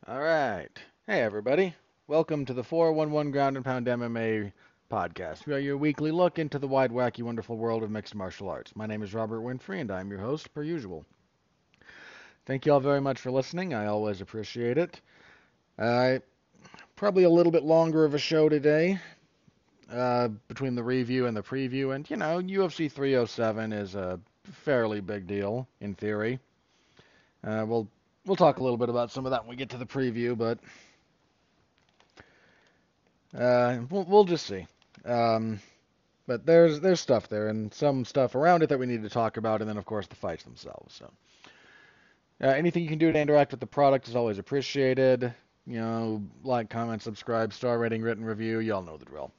All right. Hey, everybody. Welcome to the 411 Ground and Pound MMA podcast. We are your weekly look into the wide, wacky, wonderful world of mixed martial arts. My name is Robert Winfrey, and I'm your host, per usual. Thank you all very much for listening. I always appreciate it. Uh, Probably a little bit longer of a show today between the review and the preview. And, UFC 307 is a fairly big deal, in theory. Uh, we'll, we'll talk a little bit about some of that when we get to the preview, but we'll just see. Um, but there's stuff there and some stuff around it that we need to talk about, and then of course the fights themselves. So anything you can do to interact with the product is always appreciated. Like, comment, subscribe, star rating, written review. Y'all know the drill.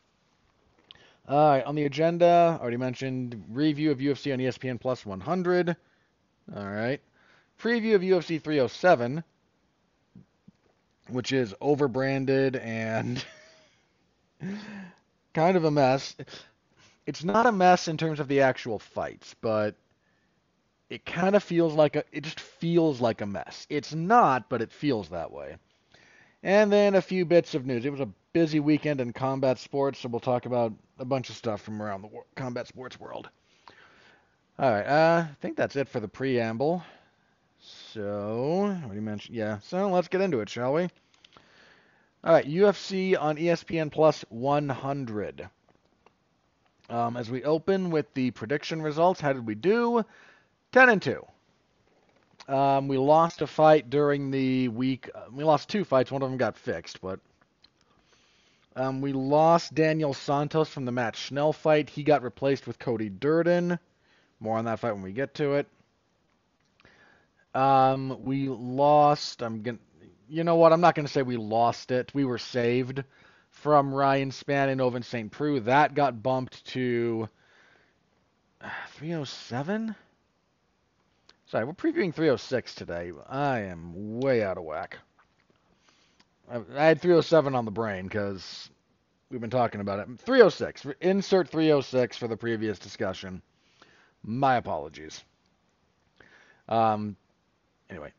All right, on the agenda, already mentioned review of UFC on ESPN Plus 100. All right, preview of UFC 307, which is overbranded and kind of a mess. It's not a mess in terms of the actual fights, but it kind of feels like it just feels like a mess. It's not, but it feels that way. And then a few bits of news. It was a busy weekend in combat sports, so we'll talk about a bunch of stuff from around the combat sports world. All right, I think that's it for the preamble. So, what do you mention? Yeah, so let's get into it, shall we? All right, UFC on ESPN Plus 100. As we open with the prediction results, how did we do? 10 and 2. We lost a fight during the week. We lost two fights. One of them got fixed, but we lost Daniel Santos from the Matt Schnell fight. He got replaced with Cody Durden. More on that fight when we get to it. We lost. You know what? I'm not gonna say we lost it. We were saved from Ryan Spann and Ovince St. Preux. That got bumped to 307. Sorry, we're previewing 306 today. I am way out of whack. I had 307 on the brain because we've been talking about it. 306. Insert 306 for the previous discussion. My apologies. Um, anyway,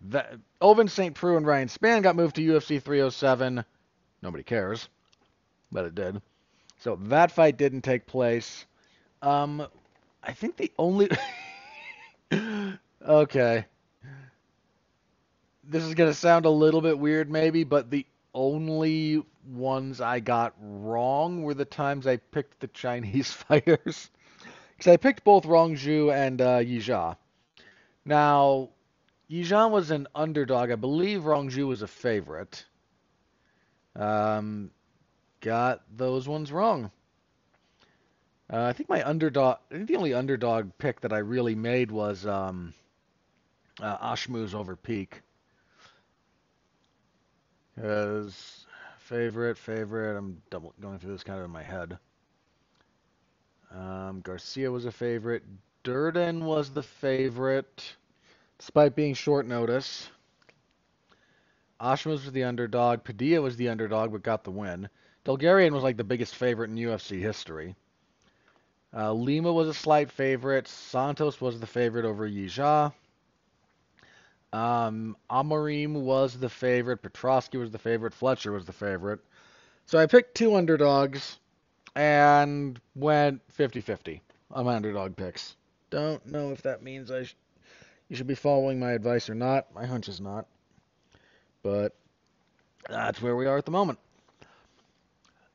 Ovin St. Preux and Ryan Spann got moved to UFC 307. Nobody cares, but it did. So that fight didn't take place. Um, I think the only. Okay. This is going to sound a little bit weird, maybe, but the only ones I got wrong were the times I picked the Chinese fighters. Because I picked both Rongju and Yijia. Now, Yijia was an underdog. I believe Rongju was a favorite. Um, got those ones wrong. I think my underdog. I think the only underdog pick that I really made was Ashmu's over Peak. Because favorite. I'm double going through this kind of in my head. Garcia was a favorite. Durden was the favorite, despite being short notice. Ashmus was the underdog. Padilla was the underdog, but got the win. Bulgarian was like the biggest favorite in UFC history. Lima was a slight favorite. Santos was the favorite over Yijia. Amarim was the favorite. Petrosky was the favorite. Fletcher was the favorite. So I picked two underdogs and went 50-50 on my underdog picks. Don't know if that means you should be following my advice or not. My hunch is not. But that's where we are at the moment.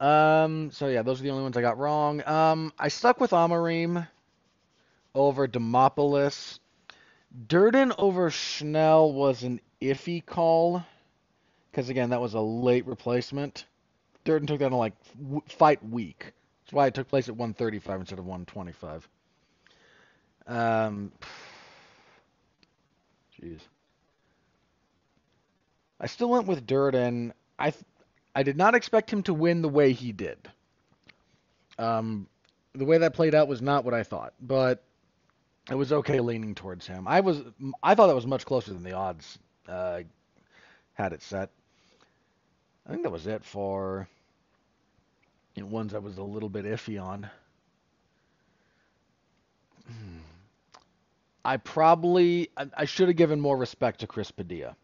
So yeah, those are the only ones I got wrong. I stuck with Amarim over Demopoulos. Durden over Schnell was an iffy call because again, that was a late replacement. Durden took that on like fight week. That's why it took place at 135 instead of 125. Um, jeez. I still went with Durden. I did not expect him to win the way he did. Um, the way that played out was not what I thought, but it was okay leaning towards him. I thought that was much closer than the odds had it set. I think that was it for ones I was a little bit iffy on. I should have given more respect to Chris Padilla.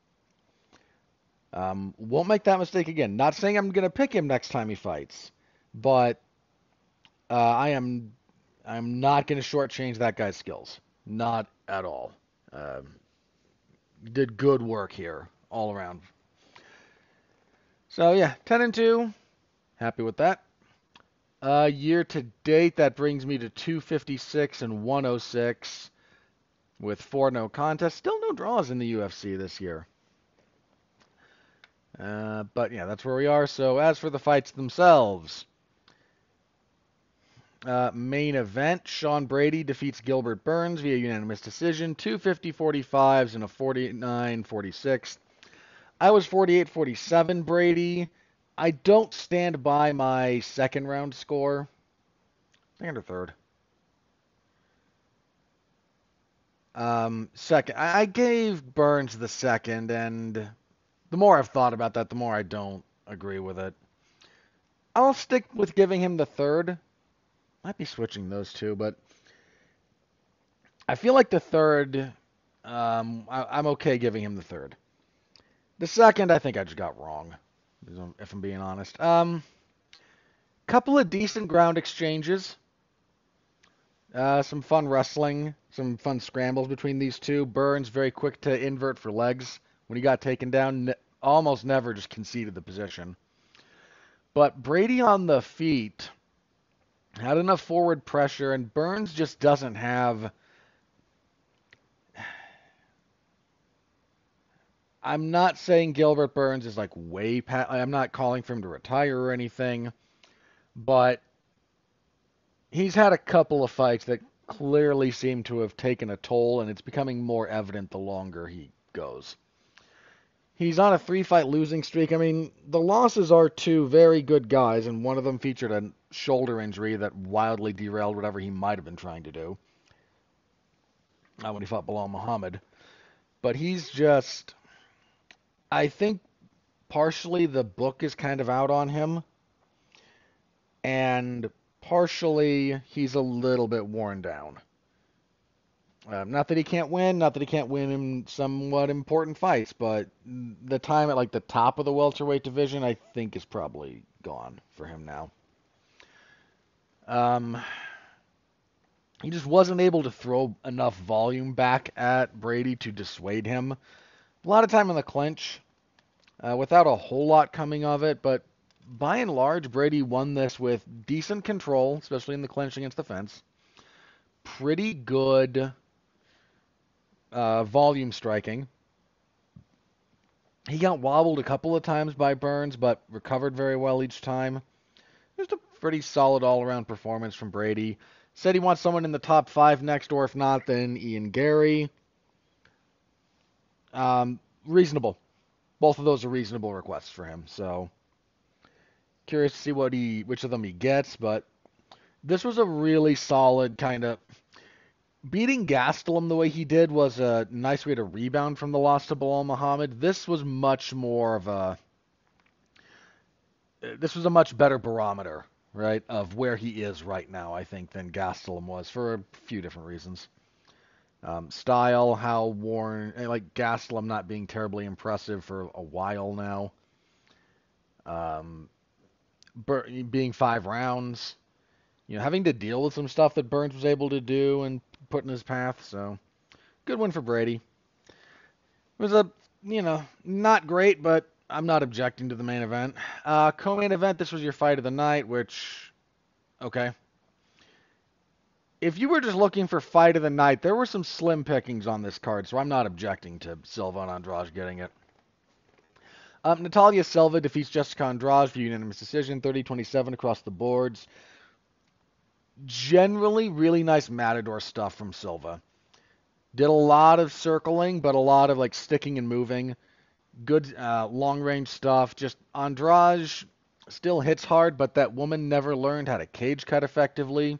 Won't make that mistake again. Not saying I'm gonna pick him next time he fights, but I'm not gonna shortchange that guy's skills. Not at all. Um, did good work here all around. So yeah, 10-2. Happy with that. Year to date, that brings me to 256 and 106 with 4 no contests. Still no draws in the UFC this year. But yeah, that's where we are. So as for the fights themselves, main event, Sean Brady defeats Gilbert Burns via unanimous decision, 250-45s and a 49-46. I was 48-47 Brady. I don't stand by my second round score. Second or third? Second. I gave Burns the second, and the more I've thought about that, the more I don't agree with it. I'll stick with giving him the third. Might be switching those two, but I feel like the third, I'm okay giving him the third. The second, I think I just got wrong, if I'm being honest. Couple of decent ground exchanges. Some fun wrestling, some fun scrambles between these two. Burns very quick to invert for legs when he got taken down. Almost never just conceded the position. But Brady on the feet had enough forward pressure, and Burns just doesn't have. I'm not saying Gilbert Burns is like way past. I'm not calling for him to retire or anything, but he's had a couple of fights that clearly seem to have taken a toll, and it's becoming more evident the longer he goes. He's on a 3-fight losing streak. I mean, the losses are to very good guys, and one of them featured a shoulder injury that wildly derailed whatever he might have been trying to do when he fought Bilal Muhammad. But he's just, I think partially the book is kind of out on him, and partially he's a little bit worn down. Not that he can't win, not that he can't win in somewhat important fights, but the time at like the top of the welterweight division, I think, is probably gone for him now. Um, he just wasn't able to throw enough volume back at Brady to dissuade him. A lot of time in the clinch, without a whole lot coming of it, but by and large, Brady won this with decent control, especially in the clinch against the fence. Pretty good volume striking. He got wobbled a couple of times by Burns, but recovered very well each time. Just a pretty solid all-around performance from Brady. Said he wants someone in the top 5 next, or if not, then Ian Gary. Reasonable. Both of those are reasonable requests for him. So curious to see which of them he gets, but this was a really solid kind of. Beating Gastelum the way he did was a nice way to rebound from the loss to Bilal Muhammad. This was much more of a. This was a much better barometer, right, of where he is right now, I think, than Gastelum was for a few different reasons. Style, how worn, like Gastelum not being terribly impressive for a while now. Being 5 rounds, having to deal with some stuff that Burns was able to do and put in his path. So, good win for Brady. It was not great, but I'm not objecting to the main event. Co-main event, this was your fight of the night, which, okay. If you were just looking for fight of the night, there were some slim pickings on this card, so I'm not objecting to Silva and Andrade getting it. Natalia Silva defeats Jessica Andrade for unanimous decision, 30-27 across the boards. Generally, really nice Matador stuff from Silva. Did a lot of circling, but a lot of like sticking and moving. Good long-range stuff. Just Andrade still hits hard, but that woman never learned how to cage cut effectively.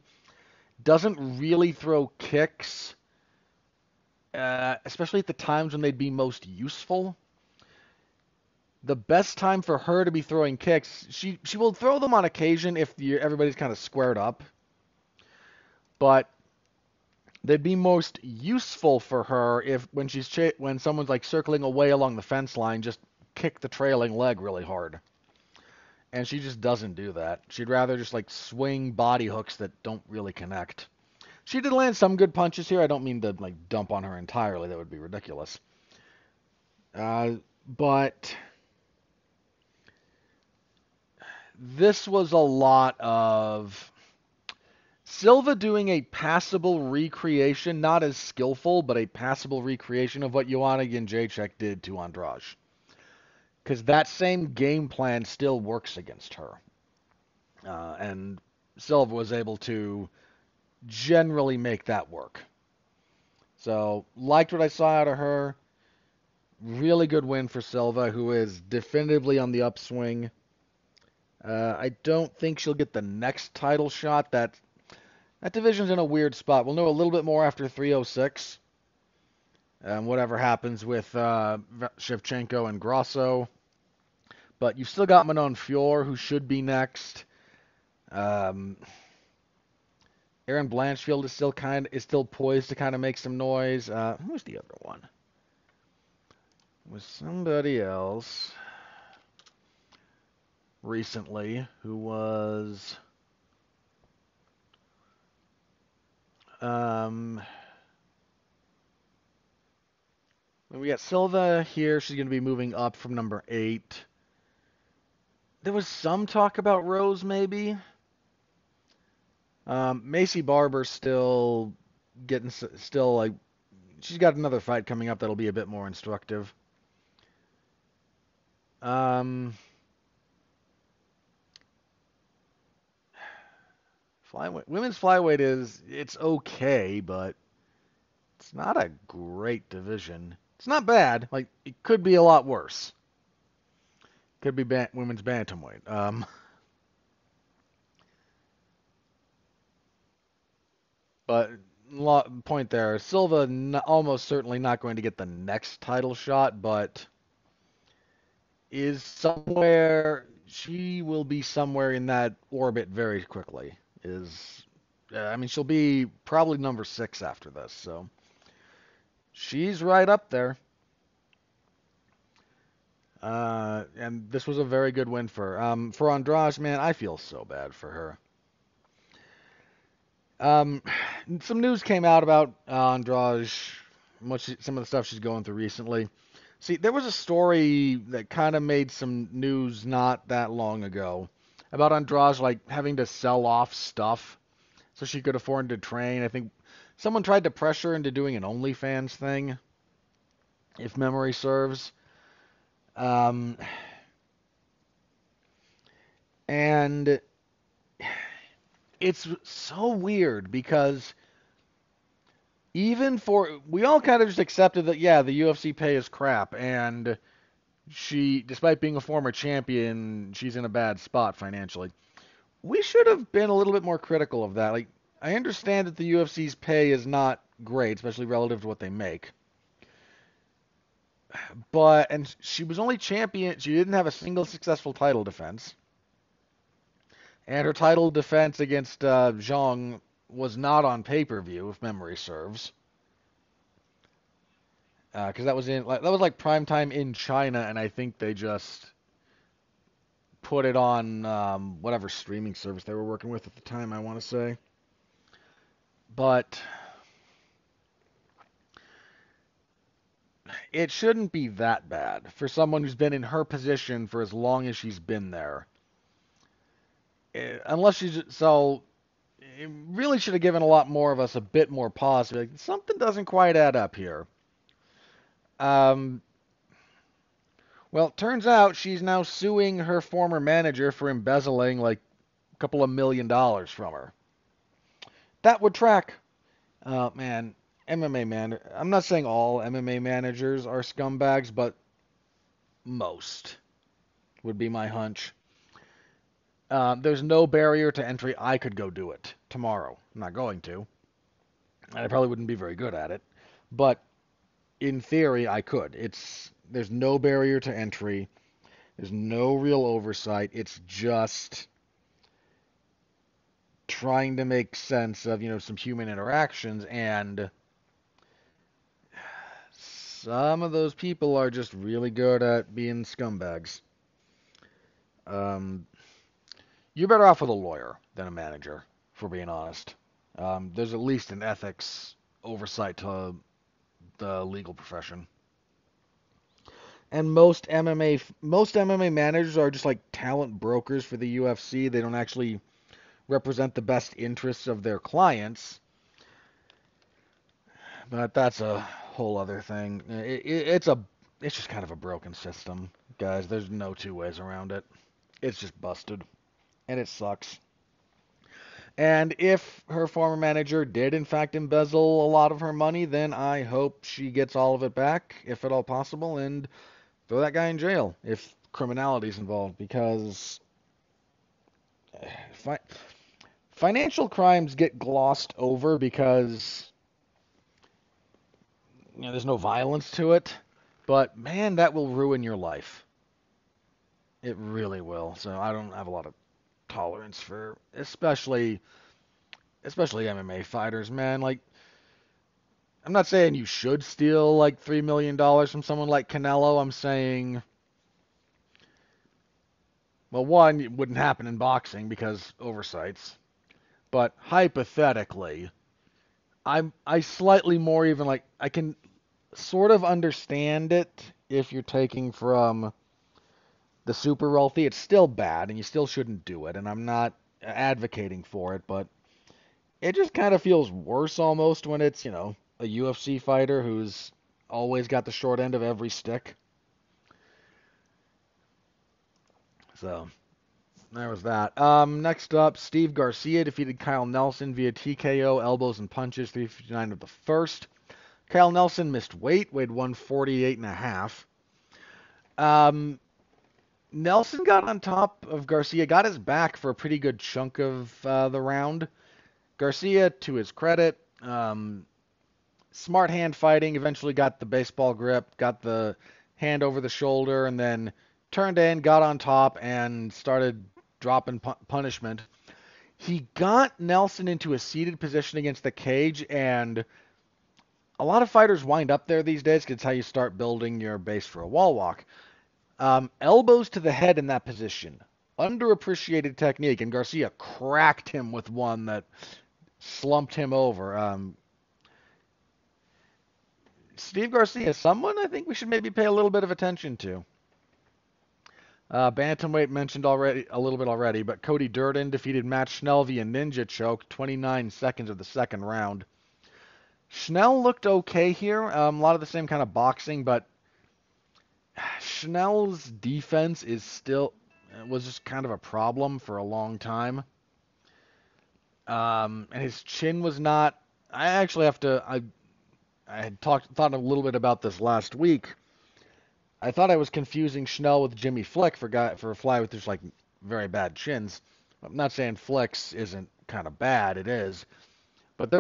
Doesn't really throw kicks, especially at the times when they'd be most useful. The best time for her to be throwing kicks, she will throw them on occasion if everybody's kind of squared up. But they'd be most useful for her when someone's like circling away along the fence line, just kick the trailing leg really hard. And she just doesn't do that. She'd rather just like swing body hooks that don't really connect. She did land some good punches here. I don't mean to like dump on her entirely. That would be ridiculous. But this was a lot of Silva doing a passable recreation, not as skillful, but a passable recreation of what Joanna Jędrzejczyk did to Andrade. Because that same game plan still works against her. And Silva was able to generally make that work. So, liked what I saw out of her. Really good win for Silva, who is definitively on the upswing. I don't think she'll get the next title shot. That division's in a weird spot. We'll know a little bit more after 306. Whatever happens with Shevchenko and Grasso. But you've still got Manon Fior, who should be next. Erin Blanchfield is still poised to kind of make some noise. Who's the other one? It was somebody else recently who was we got Silva here. She's going to be moving up from number 8. There was some talk about Rose, maybe. Macy Barber still like she's got another fight coming up that'll be a bit more instructive. Women's flyweight it's okay, but it's not a great division. It's not bad. Like it could be a lot worse. Could be women's bantamweight. But point there, Silva almost certainly not going to get the next title shot, but she will be somewhere in that orbit very quickly. She'll be probably number 6 after this, so she's right up there. And this was a very good win for her. For Andrade, man, I feel so bad for her. Some news came out about Andrade, some of the stuff she's going through recently. See, there was a story that kind of made some news not that long ago about Andrade like having to sell off stuff so she could afford to train. I think someone tried to pressure her into doing an OnlyFans thing, if memory serves. And it's so weird because we all kind of just accepted that, yeah, the UFC pay is crap, and despite being a former champion, she's in a bad spot financially. We should have been a little bit more critical of that. Like, I understand that the UFC's pay is not great, especially relative to what they make. And she was only champion, she didn't have a single successful title defense. And her title defense against Zhang was not on pay-per-view, if memory serves. Because that was like prime time in China, and I think they just put it on whatever streaming service they were working with at the time, I want to say. But it shouldn't be that bad for someone who's been in her position for as long as she's been there. Unless it really should have given a lot more of us a bit more pause. Like, something doesn't quite add up here. Well, it turns out she's now suing her former manager for embezzling like a couple of $1 million from her. That would track. Man, MMA man. I'm not saying all MMA managers are scumbags, but most would be my hunch. There's no barrier to entry. I could go do it tomorrow. I'm not going to. I probably wouldn't be very good at it. But in theory, I could. There's no barrier to entry. There's no real oversight. It's just trying to make sense of, some human interactions, and some of those people are just really good at being scumbags. Um, you're better off with a lawyer than a manager, for being honest. There's at least an ethics oversight to the legal profession. And most MMA managers are just like talent brokers for the UFC. They don't actually represent the best interests of their clients. But that's a whole other thing. It's just kind of a broken system, guys. There's no two ways around it. It's just busted, and it sucks. And if her former manager did in fact embezzle a lot of her money, then I hope she gets all of it back, if at all possible, and throw that guy in jail if criminality is involved, because fi- financial crimes get glossed over because there's no violence to it. But man, that will ruin your life. It really will. So I don't have a lot of tolerance for especially MMA fighters, man. Like, I'm not saying you should steal like $3 million from someone like Canelo. I'm saying, well, one, it wouldn't happen in boxing because oversights. But hypothetically, I slightly more even like I can sort of understand it if you're taking from the super wealthy. It's still bad, and you still shouldn't do it. And I'm not advocating for it, but it just kind of feels worse almost when it's a UFC fighter who's always got the short end of every stick. So there was that. Next up, Steve Garcia defeated Kyle Nelson via TKO, elbows and punches, 359 of the first. Kyle Nelson missed weight, weighed 148 and a half. Nelson got on top of Garcia, got his back for a pretty good chunk of the round. Garcia, to his credit, smart hand fighting, eventually got the baseball grip, got the hand over the shoulder, and then turned in, got on top, and started dropping punishment. He got Nelson into a seated position against the cage, and a lot of fighters wind up there these days because it's how you start building your base for a wall walk. Elbows to the head in that position. Underappreciated technique, and Garcia cracked him with one that slumped him over. Steve Garcia, someone I think we should maybe pay a little bit of attention to. Bantamweight mentioned already a little bit already, but Cody Durden defeated Matt Schnell via ninja choke, 29 seconds of the second round. Schnell looked okay here, a lot of the same kind of boxing, but Schnell's defense was just kind of a problem for a long time. And his chin was not. I actually have to. I had thought a little bit about this last week. I thought I was confusing Schnell with Jimmy Flick for a fly with just like very bad chins. I'm not saying Flick's isn't kind of bad. It is. But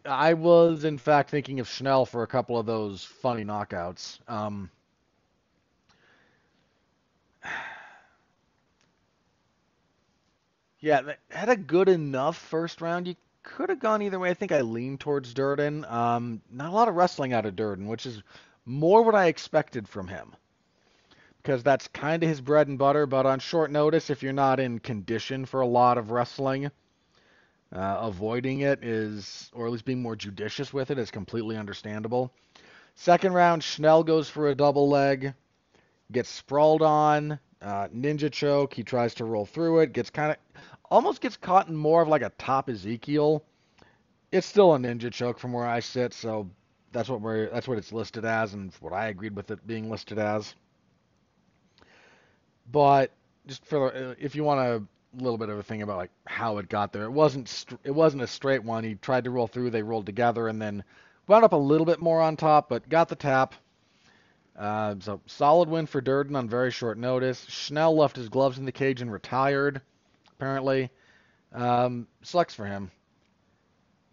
I was in fact thinking of Schnell for a couple of those funny knockouts. Yeah, that had a good enough first round. You could have gone either way. I think I leaned towards Durden. Not a lot of wrestling out of Durden, which is more what I expected from him. Because that's kind of his bread and butter, but on short notice, if you're not in condition for a lot of wrestling, avoiding it is, or at least being more judicious with it, is completely understandable. Second round, Schnell goes for a double leg, gets sprawled on, ninja choke. He tries to roll through it, almost gets caught in more of like a top Ezekiel. It's still a ninja choke from where I sit, so that's what it's listed as, and what I agreed with it being listed as. But just if you want a little bit of a thing about like how it got there, it wasn't a straight one. He tried to roll through, they rolled together, and then wound up a little bit more on top, but got the tap. So solid win for Durden on very short notice. Schnell left his gloves in the cage and retired, apparently. Sucks for him.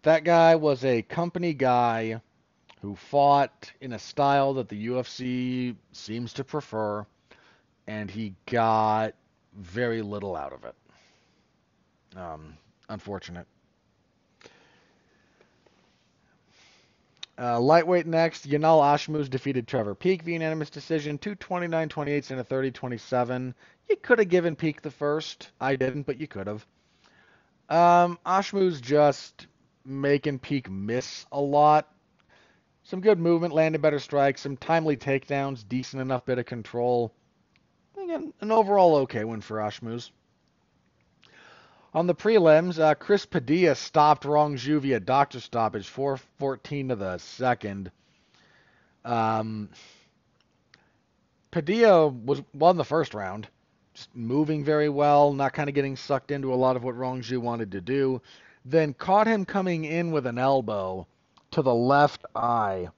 That guy was a company guy who fought in a style that the UFC seems to prefer, and he got very little out of it. Unfortunate. Lightweight next, Yanal Ashmus defeated Trevor Peek via unanimous decision, 229-28 and a 30-27. You could have given Peek the first. I didn't, but you could have. Ashmus just making Peek miss a lot. Some good movement, landed better strikes, some timely takedowns, decent enough bit of control. Again, an overall okay win for Ashmus. On the prelims, Chris Padilla stopped Rongju via doctor stoppage, 4:14 to the second. Padilla won the first round, just moving very well, not kind of getting sucked into a lot of what Rongju wanted to do. Then caught him coming in with an elbow to the left eye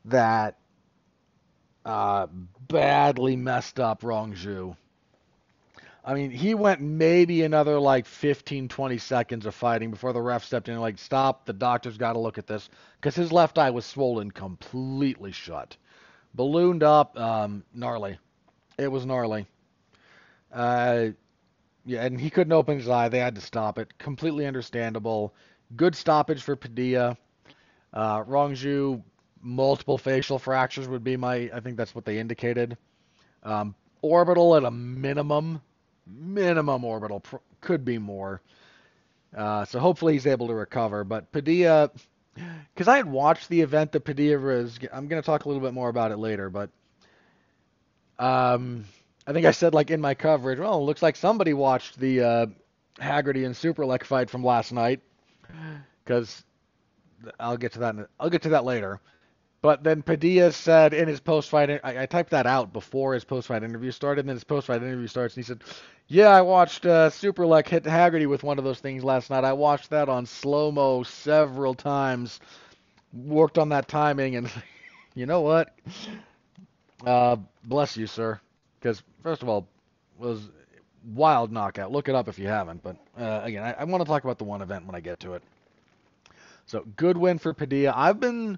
that badly messed up Rongju. I mean, he went maybe another like 15, 20 seconds of fighting before the ref stepped in and like, stop, the doctor's got to look at this. Because his left eye was swollen completely shut. Ballooned up, gnarly. It was gnarly. Yeah, and he couldn't open his eye. They had to stop it. Completely understandable. Good stoppage for Padilla. Rongju, multiple facial fractures would be I think that's what they indicated. Orbital at a minimum. Minimum orbital. Could be more. So hopefully he's able to recover. But Padilla, because I had watched the event that Padilla was, I'm going to talk a little bit more about it later, but I think I said like in my coverage, well, it looks like somebody watched the Haggerty and Superlek fight from last night, because I'll get to that later. But then Padilla said in his post-fight, I typed that out before his post-fight interview started, and then his post-fight interview starts, and he said, yeah, I watched Superlek hit Haggerty with one of those things last night. I watched that on slow-mo several times, worked on that timing, and you know what? Bless you, sir. Because, first of all, it was wild knockout. Look it up if you haven't. But, again, I want to talk about the one event when I get to it. So, good win for Padilla. I've been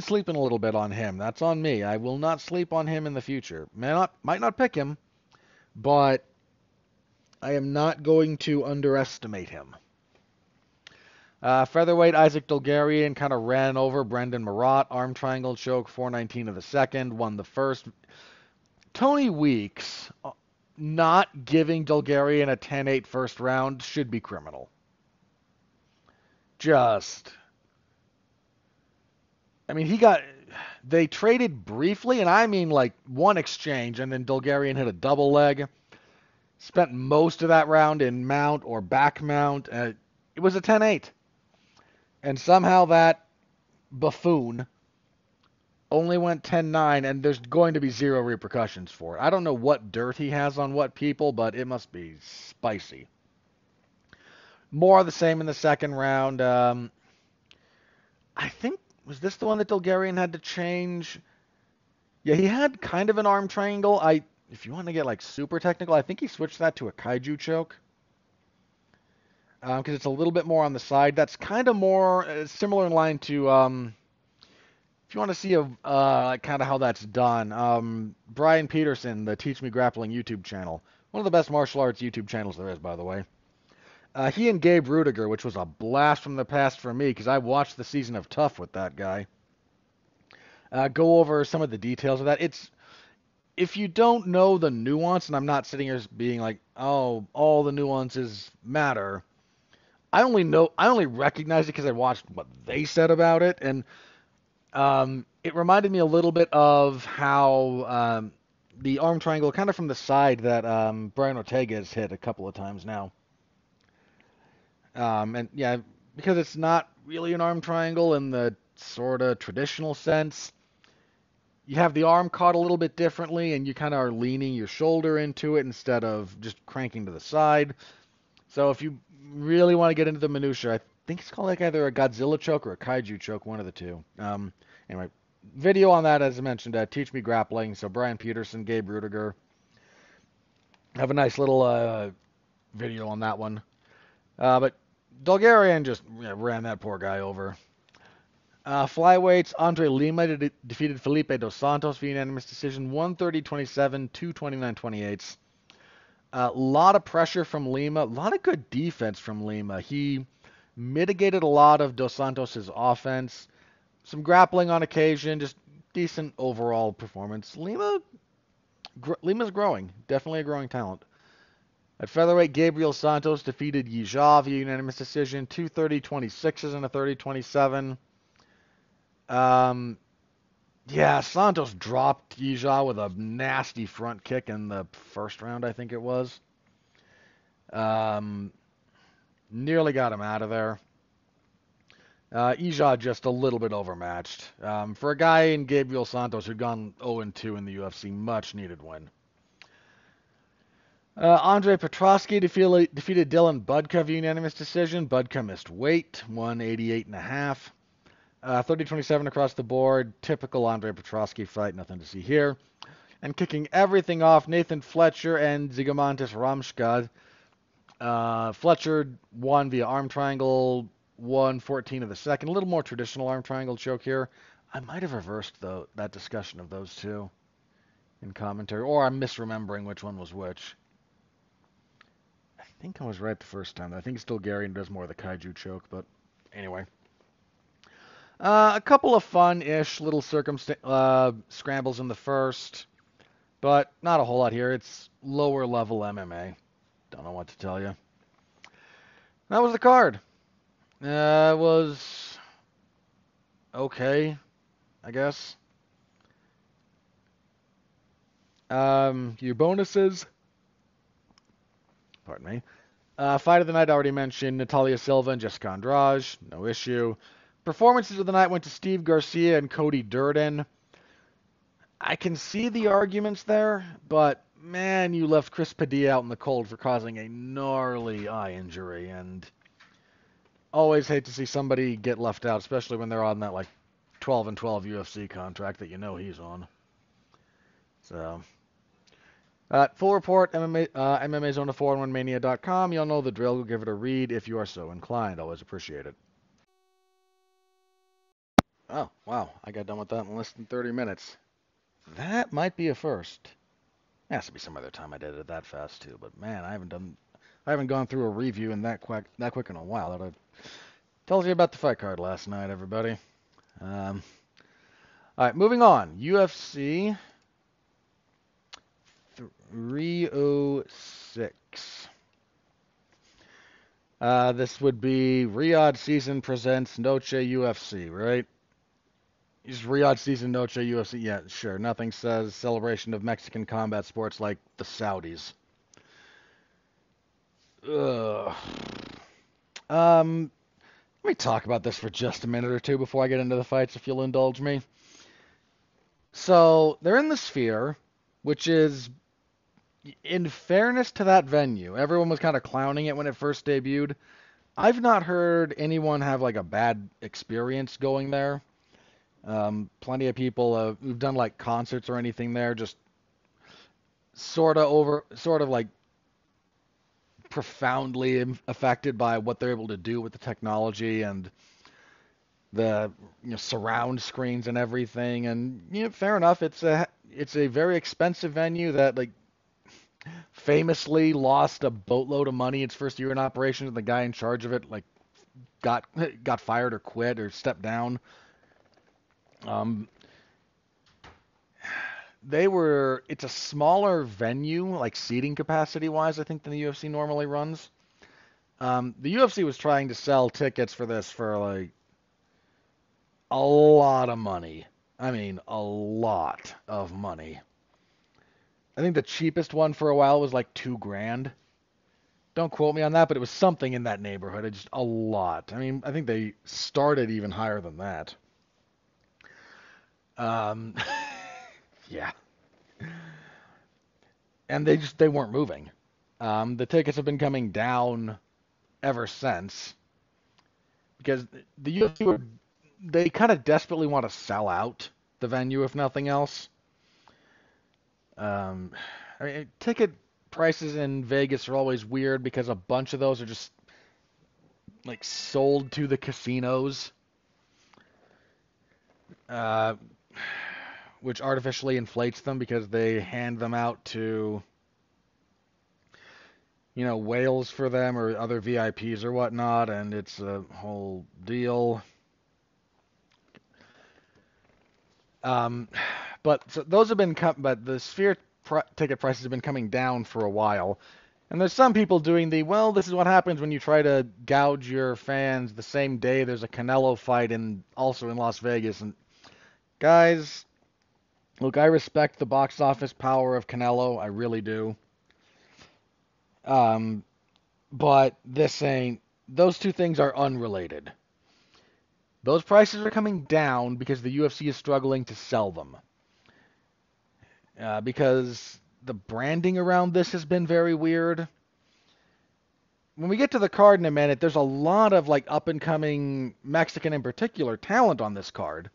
sleeping a little bit on him. That's on me. I will not sleep on him in the future. Might not pick him, but I am not going to underestimate him. Featherweight Isaac Dulgarian kind of ran over Brendan Marat. Arm triangle choke, 4:19 of the second. Won the first. Tony Weeks not giving Dulgarian a 10-8 first round should be criminal. I mean, they traded briefly, and I mean like one exchange, and then Dulgarian hit a double leg. Spent most of that round in mount or back mount. It was a 10-8. And somehow that buffoon only went 10-9, and there's going to be zero repercussions for it. I don't know what dirt he has on what people, but it must be spicy. More of the same in the second round. I think, was this the one that Dulgarian had to change? Yeah, he had kind of an arm triangle. If you want to get like super technical, I think he switched that to a kaiju choke. Because it's a little bit more on the side. That's kind of more similar in line to, if you want to see kind of how that's done, Brian Peterson, the Teach Me Grappling YouTube channel. One of the best martial arts YouTube channels there is, by the way. He and Gabe Rudiger, which was a blast from the past for me, because I watched the season of Tough with that guy. Go over some of the details of that. If you don't know the nuance, and I'm not sitting here being like, oh, all the nuances matter. I only recognize it because I watched what they said about it, and it reminded me a little bit of how the arm triangle, kind of from the side, that Brian Ortega has hit a couple of times now. And yeah, because it's not really an arm triangle in the sort of traditional sense, you have the arm caught a little bit differently, and you kind of are leaning your shoulder into it instead of just cranking to the side. So if you really want to get into the minutia, I think it's called like either a Godzilla choke or a Kaiju choke, one of the two. Anyway, video on that, as I mentioned, Teach Me Grappling. So Brian Peterson, Gabe Rudiger. Have a nice little video on that one. But Dulgarian just ran that poor guy over. Flyweights, Andre Lima defeated Felipe Dos Santos via unanimous decision, 130-27, 229-28. A lot of pressure from Lima, a lot of good defense from Lima. He mitigated a lot of Dos Santos' offense. some grappling on occasion, just decent overall performance. Lima's growing, definitely a growing talent. At featherweight, Gabriel Santos defeated Yijia via unanimous decision, 2:30-26s and a 30-27. Yeah, Santos dropped Yijia with a nasty front kick in the first round, I think it was. Um, Nearly got him out of there. Yijia just a little bit overmatched. For a guy in Gabriel Santos who'd gone 0-2 in the UFC, much needed win. Andre Petrosky defeated Dylan Budka via unanimous decision. Budka missed weight, 188.5. 30-27 across the board. Typical Andre Petrosky fight, nothing to see here. And kicking everything off, Nathan Fletcher and Zigomantis Ramsgad. Fletcher won via arm triangle, 1:14 of the second. A little more traditional arm triangle choke here. I might have reversed that discussion of those two in commentary, or I'm misremembering which one was which. I think I was right the first time. I think still Gary does more of the kaiju choke, but anyway. A couple of fun-ish little scrambles in the first, but not a whole lot here. It's lower level MMA. Don't know what to tell you. That was the card. It was okay, I guess. Your bonuses. Pardon me. Fight of the night, I already mentioned Natalia Silva and Jessica Andrade. No issue. Performances of the night went to Steve Garcia and Cody Durden. I can see the arguments there, but man, you left Chris Padilla out in the cold for causing a gnarly eye injury, and always hate to see somebody get left out, especially when they're on that like 12-12 UFC contract that you know he's on. So, full report, MMA Zone 411mania.com. You'll know the drill. Go give it a read if you are so inclined. Always appreciate it. Oh, wow. I got done with that in less than 30 minutes. That might be a first. There has to be some other time I did it that fast too, but man, I haven't gone through a review in that quick in a while. That tells you about the fight card last night, everybody. All right, moving on. UFC 306. This would be Riyadh Season presents Noche UFC, right? Just Riyadh Season Noche UFC. Yeah, sure. Nothing says celebration of Mexican combat sports like the Saudis. Ugh. Let me talk about this for just a minute or two before I get into the fights, if you'll indulge me. So, they're in the Sphere, which is, in fairness to that venue, everyone was kind of clowning it when it first debuted. I've not heard anyone have like a bad experience going there. Plenty of people who've done like concerts or anything there, just sort of like profoundly affected by what they're able to do with the technology and the surround screens and everything. And fair enough, it's a very expensive venue that like famously lost a boatload of money its first year in operation, and the guy in charge of it like got fired or quit or stepped down. It's a smaller venue, like seating capacity wise, I think, than the UFC normally runs. The UFC was trying to sell tickets for this for like a lot of money. I mean, a lot of money. I think the cheapest one for a while was like $2,000. Don't quote me on that, but it was something in that neighborhood. It's just a lot. I mean, I think they started even higher than that. Um, yeah. And they weren't moving. The tickets have been coming down ever since because the UFC they kind of desperately want to sell out the venue if nothing else. I mean, ticket prices in Vegas are always weird because a bunch of those are just like sold to the casinos, uh, which artificially inflates them because they hand them out to whales for them or other VIPs or whatnot, and it's a whole deal. Um, but so those have been but the Sphere ticket prices have been coming down for a while. And there's some people doing well, this is what happens when you try to gouge your fans the same day there's a Canelo fight also in Las Vegas. And guys, look, I respect the box office power of Canelo, I really do. Um, but those two things are unrelated. Those prices are coming down because the UFC is struggling to sell them. Because the branding around this has been very weird. When we get to the card in a minute, there's a lot of up and coming Mexican in particular talent on this card.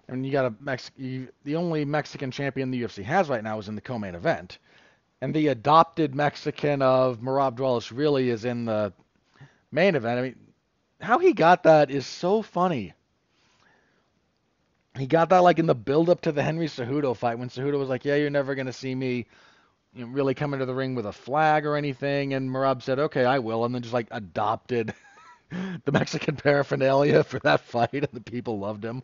And you got the only Mexican champion the UFC has right now is in the co-main event, and the adopted Mexican of Merab Dvalishvili is in the main event. I mean, how he got that is so funny. He got that in the build-up to the Henry Cejudo fight when Cejudo was like, "Yeah, you're never gonna see me really come into the ring with a flag or anything," and Merab said, "Okay, I will," and then just adopted the Mexican paraphernalia for that fight, and the people loved him.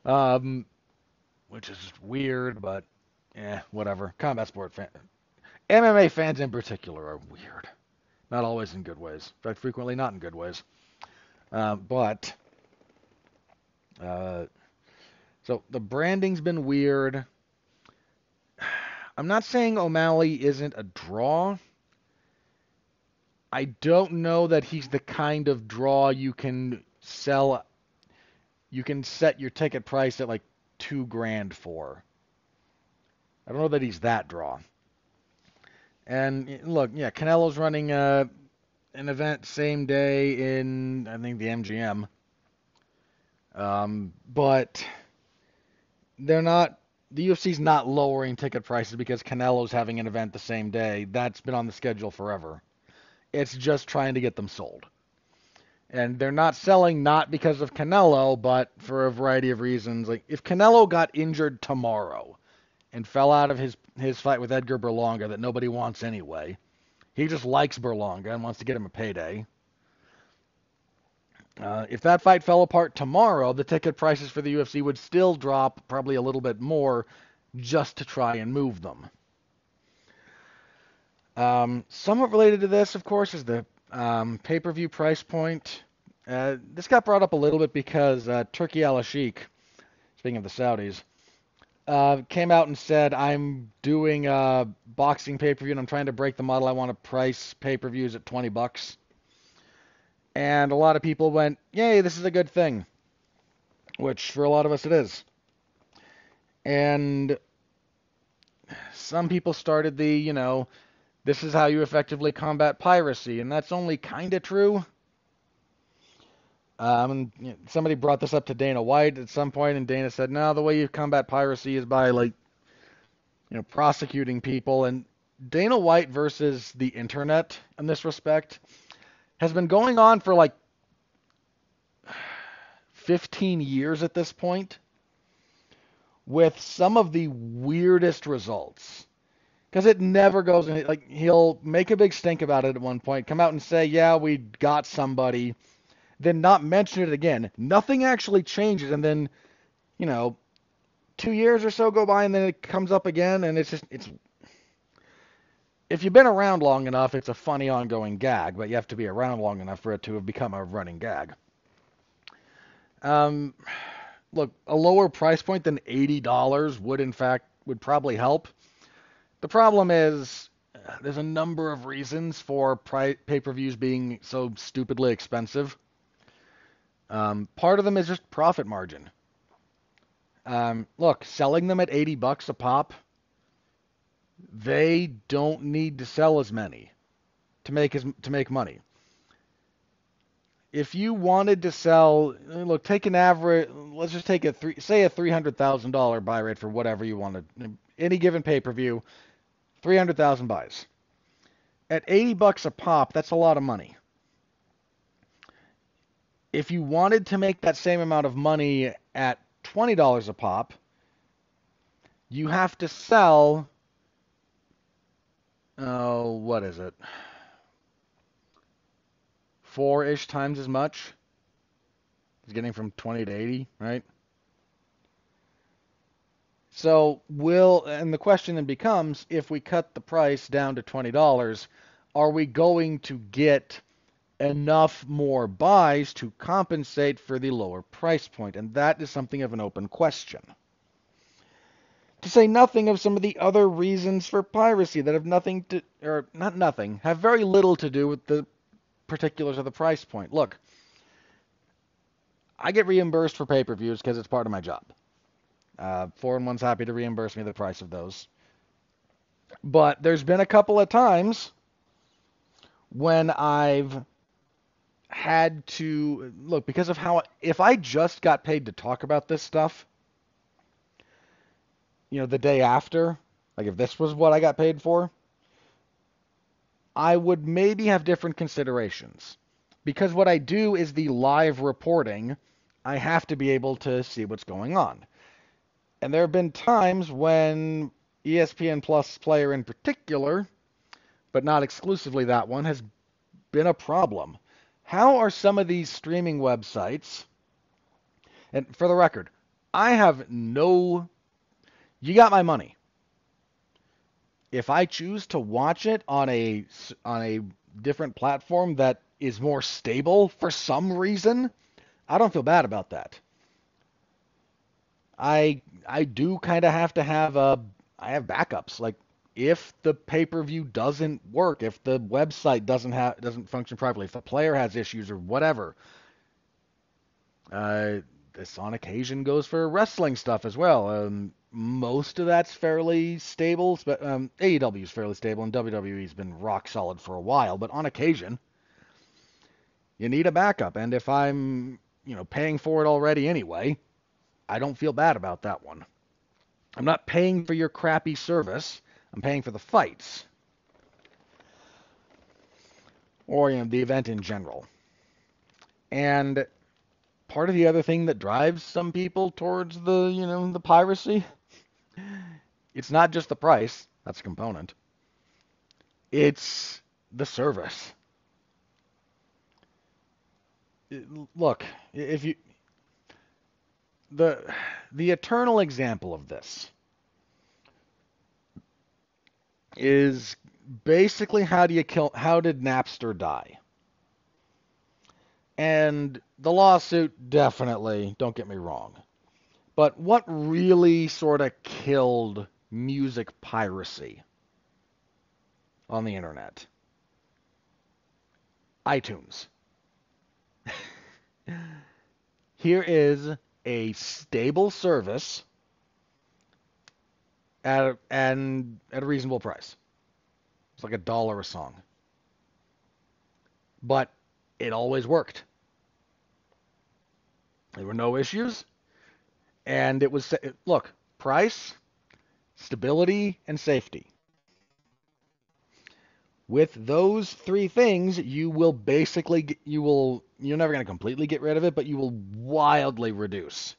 Um, which is just weird, but whatever. Combat sport MMA fans in particular are weird. Not always in good ways. In fact, frequently not in good ways. But so the branding's been weird. I'm not saying O'Malley isn't a draw. I don't know that he's the kind of draw you can sell. You can set your ticket price at $2,000 for. I don't know that he's that draw. And look, yeah, Canelo's running an event same day in, I think, the MGM. But they're not. The UFC's not lowering ticket prices because Canelo's having an event the same day. That's been on the schedule forever. It's just trying to get them sold. And they're not selling not because of Canelo, but for a variety of reasons. If Canelo got injured tomorrow and fell out of his fight with Edgar Berlanga that nobody wants anyway, he just likes Berlanga and wants to get him a payday. If that fight fell apart tomorrow, the ticket prices for the UFC would still drop probably a little bit more just to try and move them. Somewhat related to this, of course, is the pay-per-view price point. This got brought up a little bit because Turki Al-Sheikh, speaking of the Saudis, came out and said, "I'm doing a boxing pay-per-view and I'm trying to break the model. I want to price pay-per-views at $20." And a lot of people went, "Yay, this is a good thing," which for a lot of us it is. And some people started this is how you effectively combat piracy, and that's only kind of true. Somebody brought this up to Dana White at some point, and Dana said, "No, the way you combat piracy is by prosecuting people." And Dana White versus the internet in this respect has been going on for 15 years at this point, with some of the weirdest results. Because it never goes in. He'll make a big stink about it at one point, come out and say, "Yeah, we got somebody," then not mention it again. Nothing actually changes, and then, 2 years or so go by, and then it comes up again, and it's if you've been around long enough, it's a funny ongoing gag, but you have to be around long enough for it to have become a running gag. Look, a lower price point than $80 would probably help. The problem is there's a number of reasons for pay-per-views being so stupidly expensive. Part of them is just profit margin. Look, selling them at $80 a pop, they don't need to sell as many to make money. If you wanted to sell, look, take an average. Let's just take a $300,000 buy rate for whatever you wanted. Any given pay-per-view, 300,000 buys. At $80 a pop, that's a lot of money. If you wanted to make that same amount of money at $20 a pop, you have to sell, what is it? 4-ish times as much. It's getting from 20 to 80, right? And the question then becomes, if we cut the price down to $20, are we going to get enough more buys to compensate for the lower price point? And that is something of an open question. To say nothing of some of the other reasons for piracy that have nothing to, or not nothing, have very little to do with the particulars of the price point. Look, I get reimbursed for pay-per-views because it's part of my job. 4-1's happy to reimburse me the price of those. But there's been a couple of times when I've had to look because of how if I just got paid to talk about this stuff, the day after, like if this was what I got paid for, I would maybe have different considerations. Because what I do is the live reporting, I have to be able to see what's going on. And there have been times when ESPN Plus player in particular, but not exclusively that one, has been a problem. How are some of these streaming websites, and for the record, I have no, you got my money. If I choose to watch it on a different platform that is more stable for some reason, I don't feel bad about that. I do kind of have to have I have backups. Like if the pay-per-view doesn't work, if the website doesn't function properly, if the player has issues or whatever. This on occasion goes for wrestling stuff as well. Most of that's fairly stable, but AEW is fairly stable, and WWE's been rock solid for a while. But on occasion, you need a backup, and if I'm paying for it already anyway, I don't feel bad about that one. I'm not paying for your crappy service. I'm paying for the fights, or the event in general. And part of the other thing that drives some people towards the piracy, it's not just the price. That's a component. It's the service. Look, if you the eternal example of this is basically how did Napster die? And the lawsuit definitely, don't get me wrong. But what really sort of killed music piracy on the internet? iTunes. Here is a stable service at a reasonable price. It's like $1 a song. But it always worked. There were no issues. And it was, look, price, stability, and safety. With those three things, you will basically, you're never going to completely get rid of it, but you will wildly reduce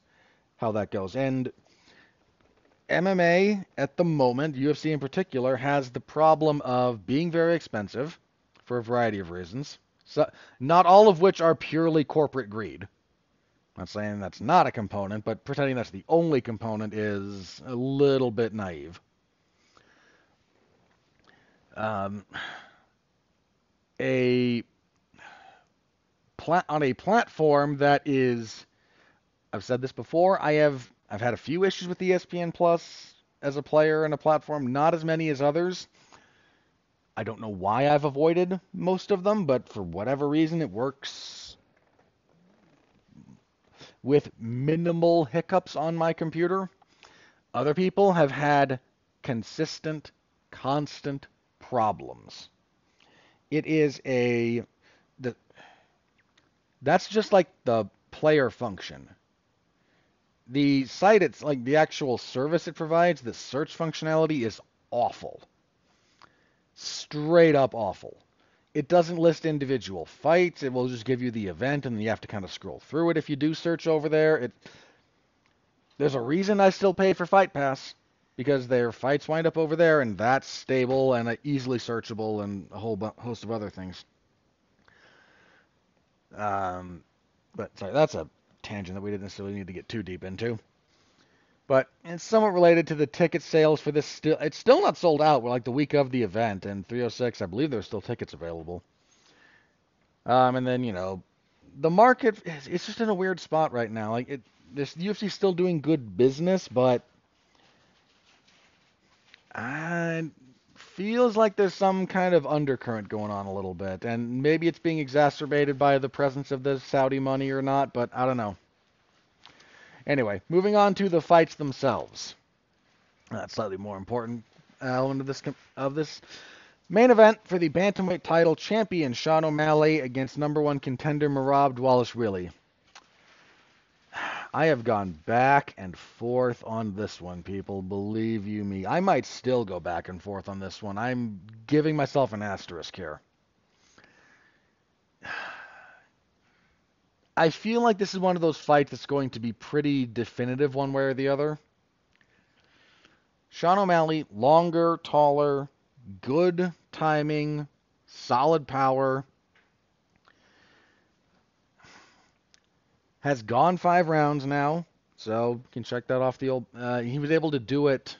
how that goes. And MMA at the moment, UFC in particular, has the problem of being very expensive for a variety of reasons. So, not all of which are purely corporate greed. I'm not saying that's not a component, but pretending that's the only component is a little bit naive. On a platform that is, I've said this before, I've had a few issues with ESPN Plus as a player and a platform, not as many as others. I don't know why I've avoided most of them, but for whatever reason it works with minimal hiccups on my computer. Other people have had consistent, constant problems. It is that's just like the player function. The site, it's like the actual service it provides, the search functionality is awful. Straight up awful. It doesn't list individual fights. It will just give you the event, and you have to kind of scroll through it if you do search over there. There's a reason I still pay for Fight Pass, because their fights wind up over there, and that's stable and easily searchable and a whole host of other things. But sorry, that's a tangent that we didn't necessarily need to get too deep into. But it's somewhat related to the ticket sales for this. It's still not sold out. We're like the week of the event, and 306, I believe there's still tickets available. And then the market it's just in a weird spot right now. This UFC's still doing good business, but feels like there's some kind of undercurrent going on a little bit, and maybe it's being exacerbated by the presence of the Saudi money or not, but I don't know. Anyway, moving on to the fights themselves. That's slightly more important element of this main event for the bantamweight title. Champion Sean O'Malley against number one contender Merab Dvalishvili. I have gone back and forth on this one, people. Believe you me. I might still go back and forth on this one. I'm giving myself an asterisk here. I feel like this is one of those fights that's going to be pretty definitive one way or the other. Sean O'Malley, longer, taller, good timing, solid power. Has gone 5 rounds now, so you can check that off the old. He was able to do it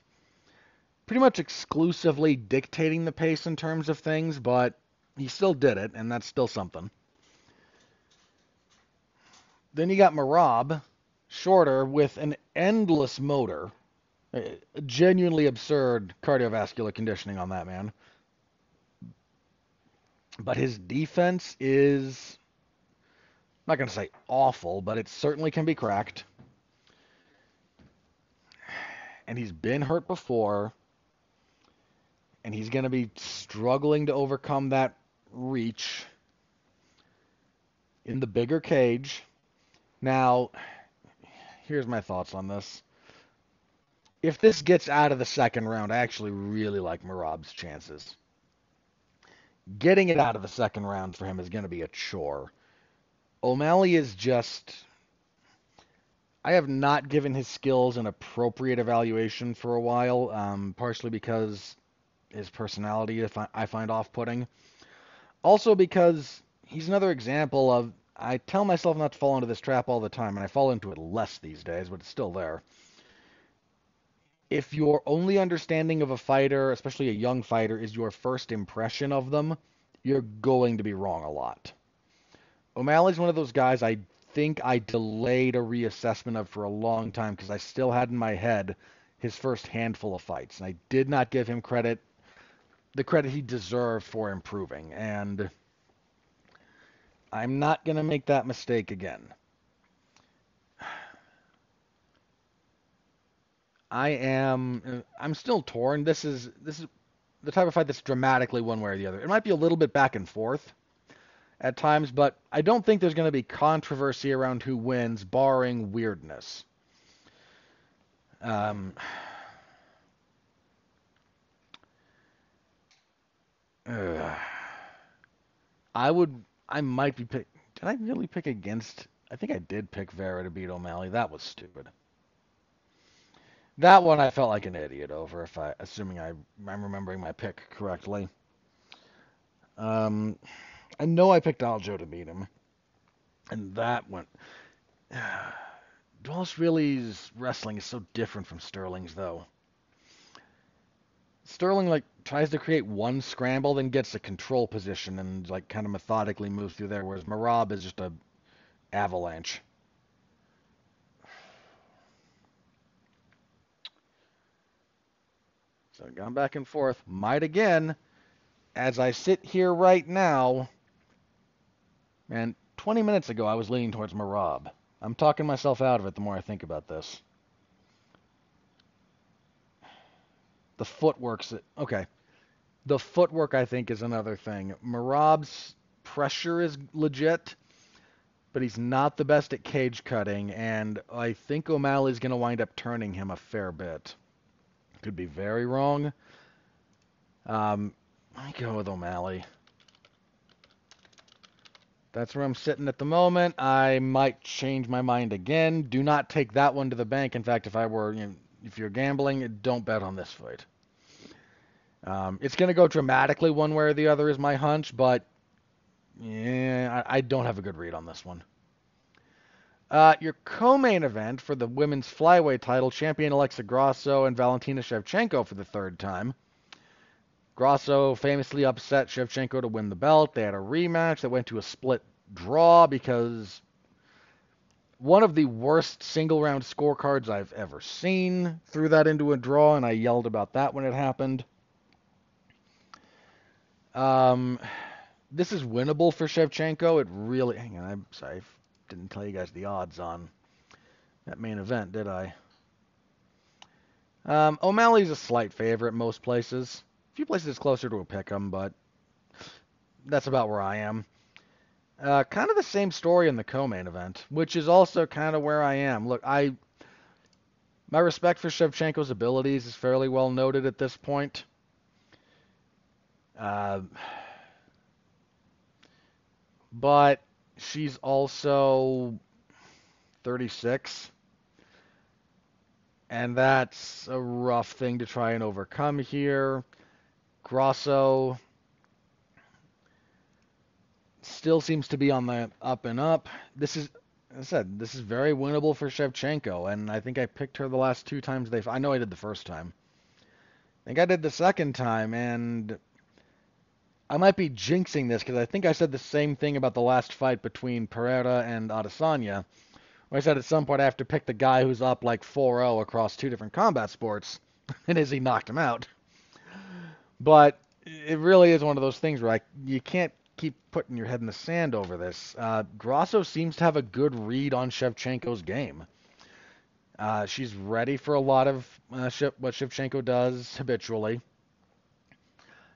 pretty much exclusively dictating the pace in terms of things, but he still did it, and that's still something. Then you got Merab, shorter, with an endless motor. Genuinely absurd cardiovascular conditioning on that man. But his defense is, I'm not going to say awful, but it certainly can be cracked. And he's been hurt before, and he's going to be struggling to overcome that reach in the bigger cage. Now, here's my thoughts on this. If this gets out of the second round, I actually really like Merab's chances. Getting it out of the second round for him is going to be a chore. O'Malley is just... I have not given his skills an appropriate evaluation for a while, partially because his personality I find off-putting. Also because he's another example of, I tell myself not to fall into this trap all the time, and I fall into it less these days, but it's still there. If your only understanding of a fighter, especially a young fighter, is your first impression of them, you're going to be wrong a lot. O'Malley's one of those guys I think I delayed a reassessment of for a long time because I still had in my head his first handful of fights, and I did not give him the credit he deserved for improving, and I'm not going to make that mistake again. I'm still torn. This is the type of fight that's dramatically one way or the other. It might be a little bit back and forth at times, but I don't think there's going to be controversy around who wins, barring weirdness. I might be pick. Did I really pick against? I think I did pick Vera to beat O'Malley. That was stupid. That one I felt like an idiot over, assuming I'm remembering my pick correctly. I know I picked Aljo to beat him, and that one. Dvalishvili's wrestling is so different from Sterling's, though. Sterling tries to create one scramble, then gets a control position and kind of methodically moves through there, whereas Merab is just a avalanche. So gone back and forth. Might again, as I sit here right now, and 20 minutes ago I was leaning towards Merab. I'm talking myself out of it the more I think about this. The footwork's... Okay. The footwork, I think, is another thing. Merab's pressure is legit, but he's not the best at cage cutting, and I think O'Malley's going to wind up turning him a fair bit. Could be very wrong. Let me go with O'Malley. That's where I'm sitting at the moment. I might change my mind again. Do not take that one to the bank. In fact, if you're gambling, don't bet on this fight. It's going to go dramatically one way or the other is my hunch, but yeah, I don't have a good read on this one. Your co-main event for the women's flyweight title, champion Alexa Grasso and Valentina Shevchenko for the third time. Grasso famously upset Shevchenko to win the belt. They had a rematch that went to a split draw because one of the worst single-round scorecards I've ever seen threw that into a draw, and I yelled about that when it happened. This is winnable for Shevchenko. It really... Hang on, I'm sorry. I didn't tell you guys the odds on that main event, did I? O'Malley's a slight favorite most places. A few places it's closer to a pick'em, but that's about where I am. Kind of the same story in the co-main event, which is also kind of where I am. Look, my respect for Shevchenko's abilities is fairly well noted at this point. But she's also 36. And that's a rough thing to try and overcome here. Grasso still seems to be on the up and up. This is, as I said, this is very winnable for Shevchenko, and I think I picked her the last two times I know I did the first time. I think I did the second time, and I might be jinxing this because I think I said the same thing about the last fight between Pereira and Adesanya. I said at some point I have to pick the guy who's up like 4-0 across two different combat sports, and Izzy knocked him out. But it really is one of those things where you can't keep putting your head in the sand over this. Grasso seems to have a good read on Shevchenko's game. She's ready for a lot of what Shevchenko does habitually.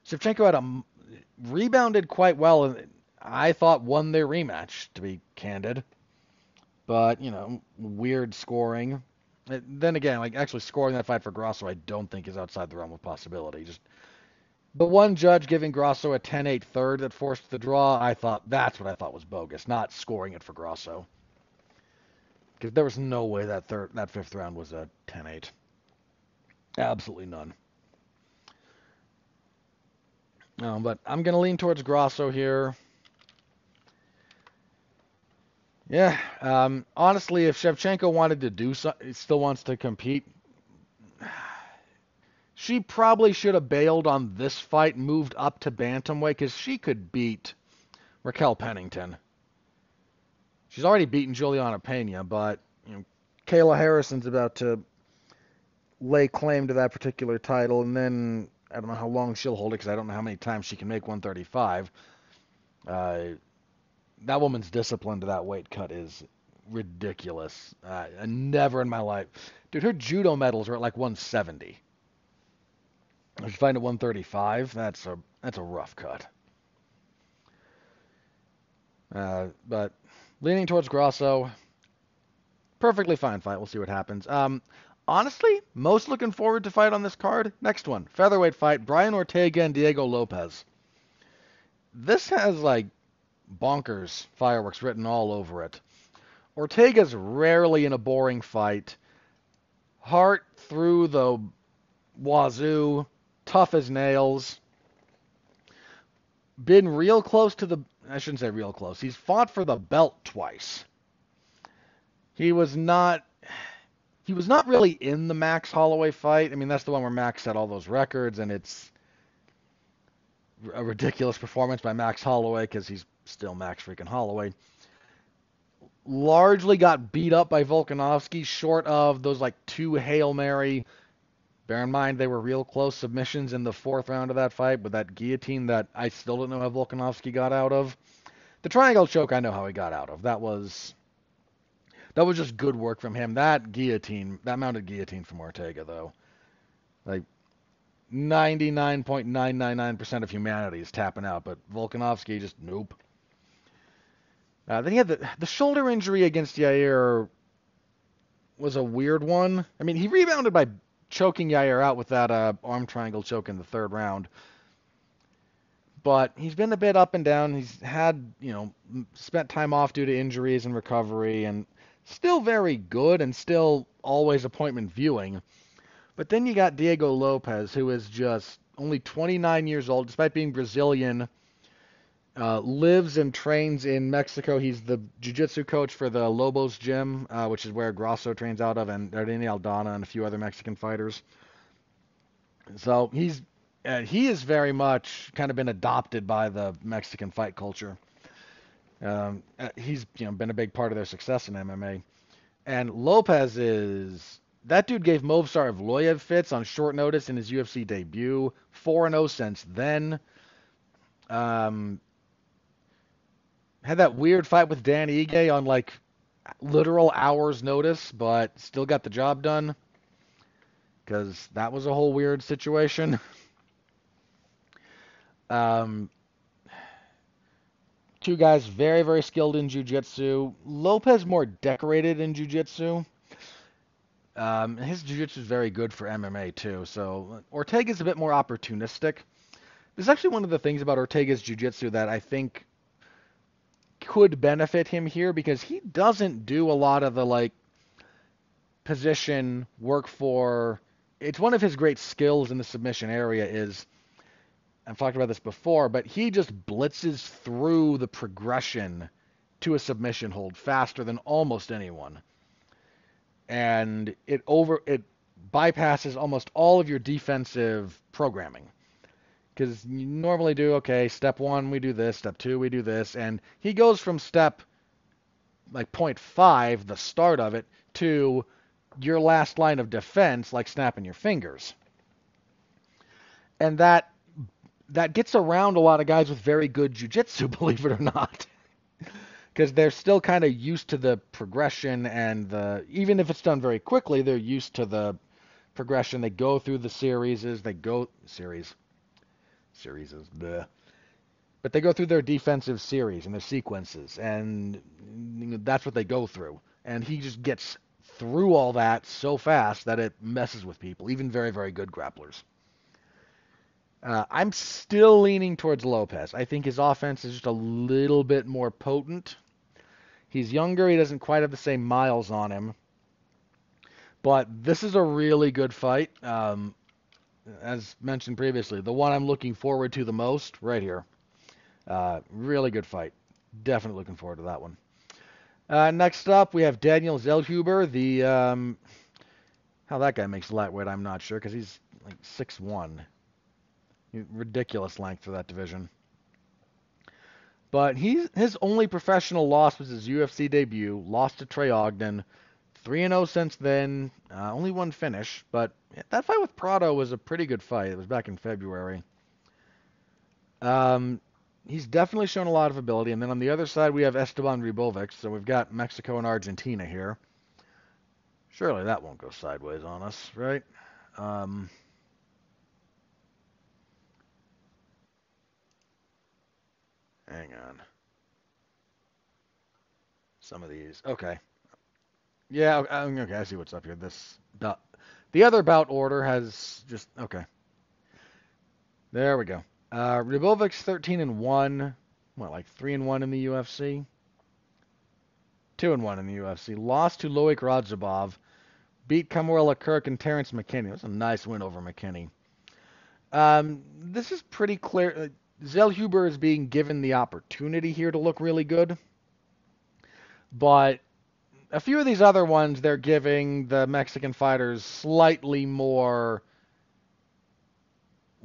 Shevchenko rebounded quite well, and I thought won their rematch, to be candid. But, weird scoring. Then again, actually scoring that fight for Grasso I don't think is outside the realm of possibility. Just the one judge giving Grasso a 10-8 third that forced the draw, that's what I thought was bogus, not scoring it for Grasso. Because there was no way that fifth round was a 10-8. Absolutely none. But I'm going to lean towards Grasso here. Yeah, honestly, if Shevchenko wanted to do something, still wants to compete, she probably should have bailed on this fight, moved up to bantamweight, because she could beat Raquel Pennington. She's already beaten Juliana Pena, but Kayla Harrison's about to lay claim to that particular title, and then I don't know how long she'll hold it, because I don't know how many times she can make 135. That woman's discipline to that weight cut is ridiculous. Never in my life. Dude, her judo medals are at like 170. She's fighting at 135. That's a rough cut. But leaning towards Grasso. Perfectly fine fight. We'll see what happens. Honestly, most looking forward to fight on this card. Next one. Featherweight fight. Brian Ortega and Diego Lopez. This has bonkers fireworks written all over it. Ortega's rarely in a boring fight. Heart through the wazoo. Tough as nails. Been real close to I shouldn't say real close. He's fought for the belt twice. He was not really in the Max Holloway fight. I mean, that's the one where Max set all those records, and it's a ridiculous performance by Max Holloway because he's still Max freaking Holloway. Largely got beat up by Volkanovski, short of those two Hail Mary. Bear in mind, they were real close submissions in the fourth round of that fight with that guillotine that I still don't know how Volkanovski got out of. The triangle choke, I know how he got out of. That was just good work from him. That mounted guillotine from Ortega, though. 99.999% of humanity is tapping out, but Volkanovski just nope. Then he had the shoulder injury against Yair was a weird one. I mean, he rebounded by choking Yair out with that arm triangle choke in the third round. But he's been a bit up and down. He's had, spent time off due to injuries and recovery, and still very good and still always appointment viewing. But then you got Diego Lopez, who is just only 29 years old, despite being Brazilian. Lives and trains in Mexico. He's the jiu-jitsu coach for the Lobos gym, which is where Grasso trains out of, and Erdini Aldana and a few other Mexican fighters. So he is very much kind of been adopted by the Mexican fight culture. He's been a big part of their success in MMA. And Lopez is that dude gave Movsar Evloev fits on short notice in his UFC debut. 4-0 since then. Um, had that weird fight with Dan Ige on like literal hours notice, but still got the job done because that was a whole weird situation. Um, Two guys very, very skilled in jiu-jitsu. Lopez more decorated in jiu-jitsu. His jiu-jitsu is very good for MMA too. So Ortega's a bit more opportunistic. There's actually one of the things about Ortega's jiu-jitsu that I think could benefit him here because he doesn't do a lot of the like position work for. It's one of his great skills in the submission area is I've talked about this before, but he just blitzes through the progression to a submission hold faster than almost anyone. And it bypasses almost all of your defensive programming. Because you normally do, okay, step one, we do this, step two, we do this, and he goes from step like point 0.5, the start of it, to your last line of defense, like snapping your fingers. And that gets around a lot of guys with very good jiu-jitsu, believe it or not. Because they're still kind of used to the progression and even if it's done very quickly, they're used to the progression. They go through the series, but they go through their defensive series and their sequences, and that's what they go through. And he just gets through all that so fast that it messes with people, even very, very good grapplers. I'm still leaning towards Lopez. I think his offense is just a little bit more potent. He's younger. He doesn't quite have the same miles on him. But this is a really good fight. As mentioned previously, the one I'm looking forward to the most, right here. Really good fight. Definitely looking forward to that one. Next up, we have Daniel Zellhuber. How that guy makes lightweight, I'm not sure, because he's like 6'1". Ridiculous length for that division. But his only professional loss was his UFC debut. Lost to Trey Ogden. 3-0 since then. Only one finish. But that fight with Prado was a pretty good fight. It was back in February. He's definitely shown a lot of ability. And then on the other side, we have Esteban Ribovic. So we've got Mexico and Argentina here. Surely that won't go sideways on us, right? Hang on. Some of these. Okay. Yeah, okay, I see what's up here. The other bout order has just okay. There we go. Ribovic's 13-1. What, like 3-1 in the UFC? 2-1 in the UFC. Lost to Loic Radzhabov. Beat Kamuela Kirk and Terrence McKinney. That's a nice win over McKinney. This is pretty clear. Zellhuber is being given the opportunity here to look really good. But a few of these other ones, they're giving the Mexican fighters slightly more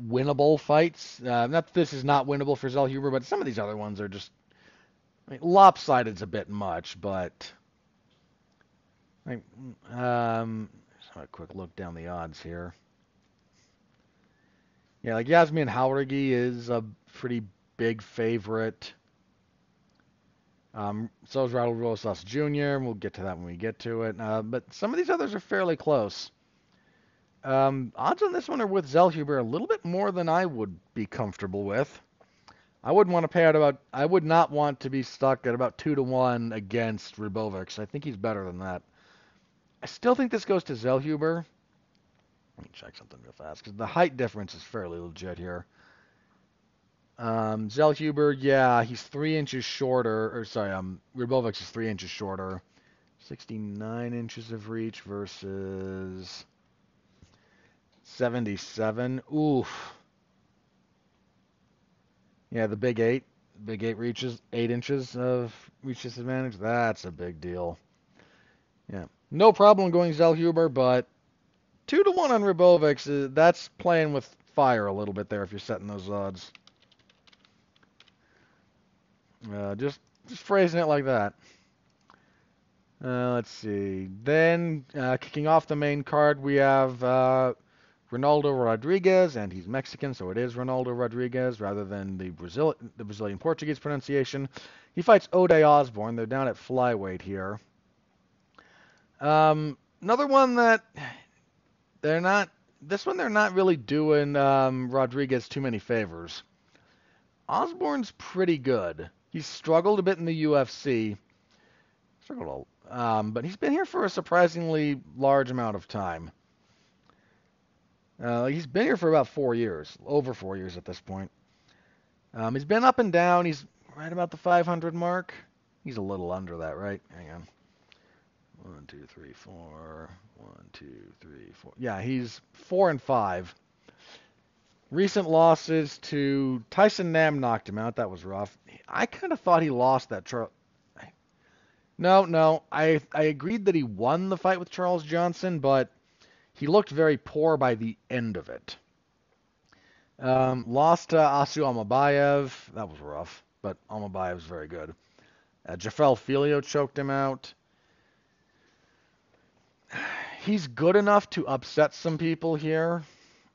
winnable fights. Not this is not winnable for Zellhuber, but some of these other ones are just lopsided's a bit much. But just have a quick look down the odds here. Yeah, like Yasmin Jauregui is a pretty big favorite. So is Raul Rosas Jr. We'll get to that when we get to it. But some of these others are fairly close. Odds on this one are with Zellhuber a little bit more than I would be comfortable with. I wouldn't want to pay out about. I would not want to be stuck at about 2-1 against Ribovic. I think he's better than that. I still think this goes to Zellhuber. Let me check something real fast because the height difference is fairly legit here. Zellhuber, yeah, he's 3 inches shorter. Or sorry, Ribovic is 3 inches shorter. 69 inches of reach versus 77. Oof. Yeah, the big 8. Big 8 inches of reach disadvantage. That's a big deal. Yeah. No problem going Zellhuber, but 2-1 on Ribovics, that's playing with fire a little bit there if you're setting those odds. Just phrasing it like that. Let's see. Then, kicking off the main card, we have Ronaldo Rodriguez, and he's Mexican, so it is Ronaldo Rodriguez rather than the Brazilian Portuguese pronunciation. He fights Ode Osborne. They're down at flyweight here. Another one that they're not. This one they're not really doing Rodriguez too many favors. Osborne's pretty good. He's struggled a bit in the UFC. But he's been here for a surprisingly large amount of time. He's been here for about 4 years, over 4 years at this point. He's been up and down. He's right about the 500 mark. He's a little under that, right? Hang on. 1, 2, 3, 4. 1, 2, 3, 4. Yeah, he's 4-5. Recent losses to Tyson Nam knocked him out. That was rough. I kind of thought he lost that. No. I agreed that he won the fight with Charles Johnson, but he looked very poor by the end of it. Lost to Asu Almabayev. That was rough, but Almabayev's very good. Jafel Filio choked him out. He's good enough to upset some people here.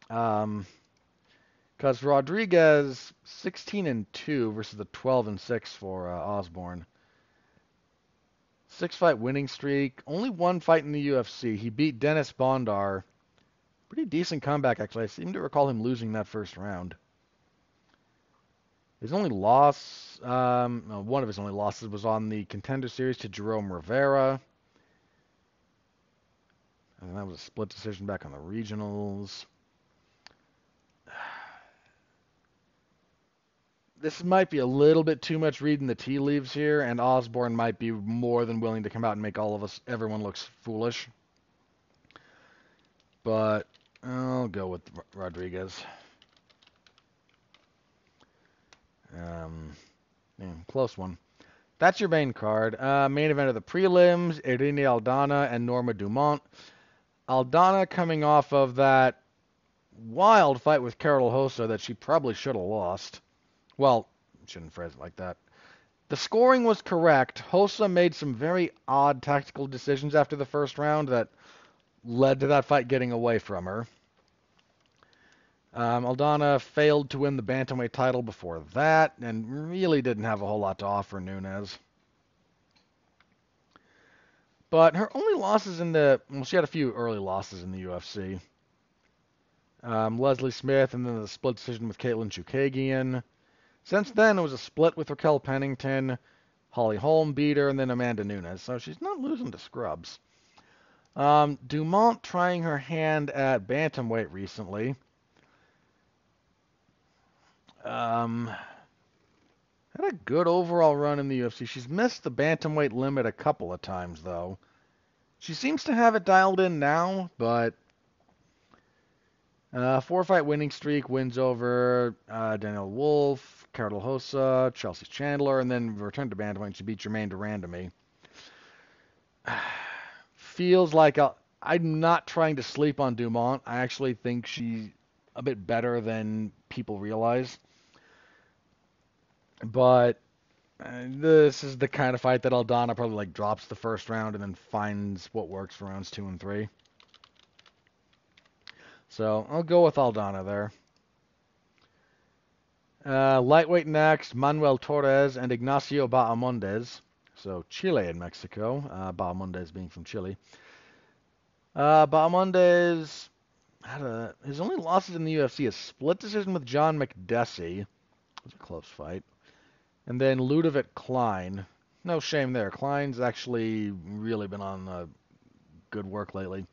Because Rodriguez 16-2 versus the 12-6 for Osborne. 6-fight winning streak. Only one fight in the UFC. He beat Dennis Bondar. Pretty decent comeback, actually. I seem to recall him losing that first round. His only loss, one of his only losses was on the Contender Series to Jerome Rivera. And that was a split decision back on the regionals. This might be a little bit too much reading the tea leaves here, and Osborne might be more than willing to come out and make everyone looks foolish. But I'll go with Rodriguez. Close one. That's your main card. Main event of the prelims, Irene Aldana and Norma Dumont. Aldana coming off of that wild fight with Carol Hossa that she probably should have lost. Well, shouldn't phrase it like that. The scoring was correct. Hossa made some very odd tactical decisions after the first round that led to that fight getting away from her. Aldana failed to win the bantamweight title before that and really didn't have a whole lot to offer Nunes. But her only losses she had a few early losses in the UFC. Leslie Smith and then the split decision with Caitlin Chookagian. Since then, it was a split with Raquel Pennington. Holly Holm beat her, and then Amanda Nunes. So she's not losing to scrubs. Dumont trying her hand at bantamweight recently. Had a good overall run in the UFC. She's missed the bantamweight limit a couple of times, though. She seems to have it dialed in now, but 4-fight winning streak, wins over Danielle Wolf, Carol Hossa, Chelsea Chandler, and then returned to bantamweight. She beat Jermaine Durand to me. Feels like I'm not trying to sleep on Dumont. I actually think she's a bit better than people realize. But this is the kind of fight that Aldana probably drops the first round and then finds what works for rounds 2 and 3. So I'll go with Aldana there. Lightweight next, Manuel Torres and Ignacio Bahamondes. So Chile and Mexico. Bahamondes being from Chile. Bahamondes had his only losses in the UFC is split decision with John McDessie. It was a close fight. And then Ludovic Klein. No shame there. Klein's actually really been on good work lately.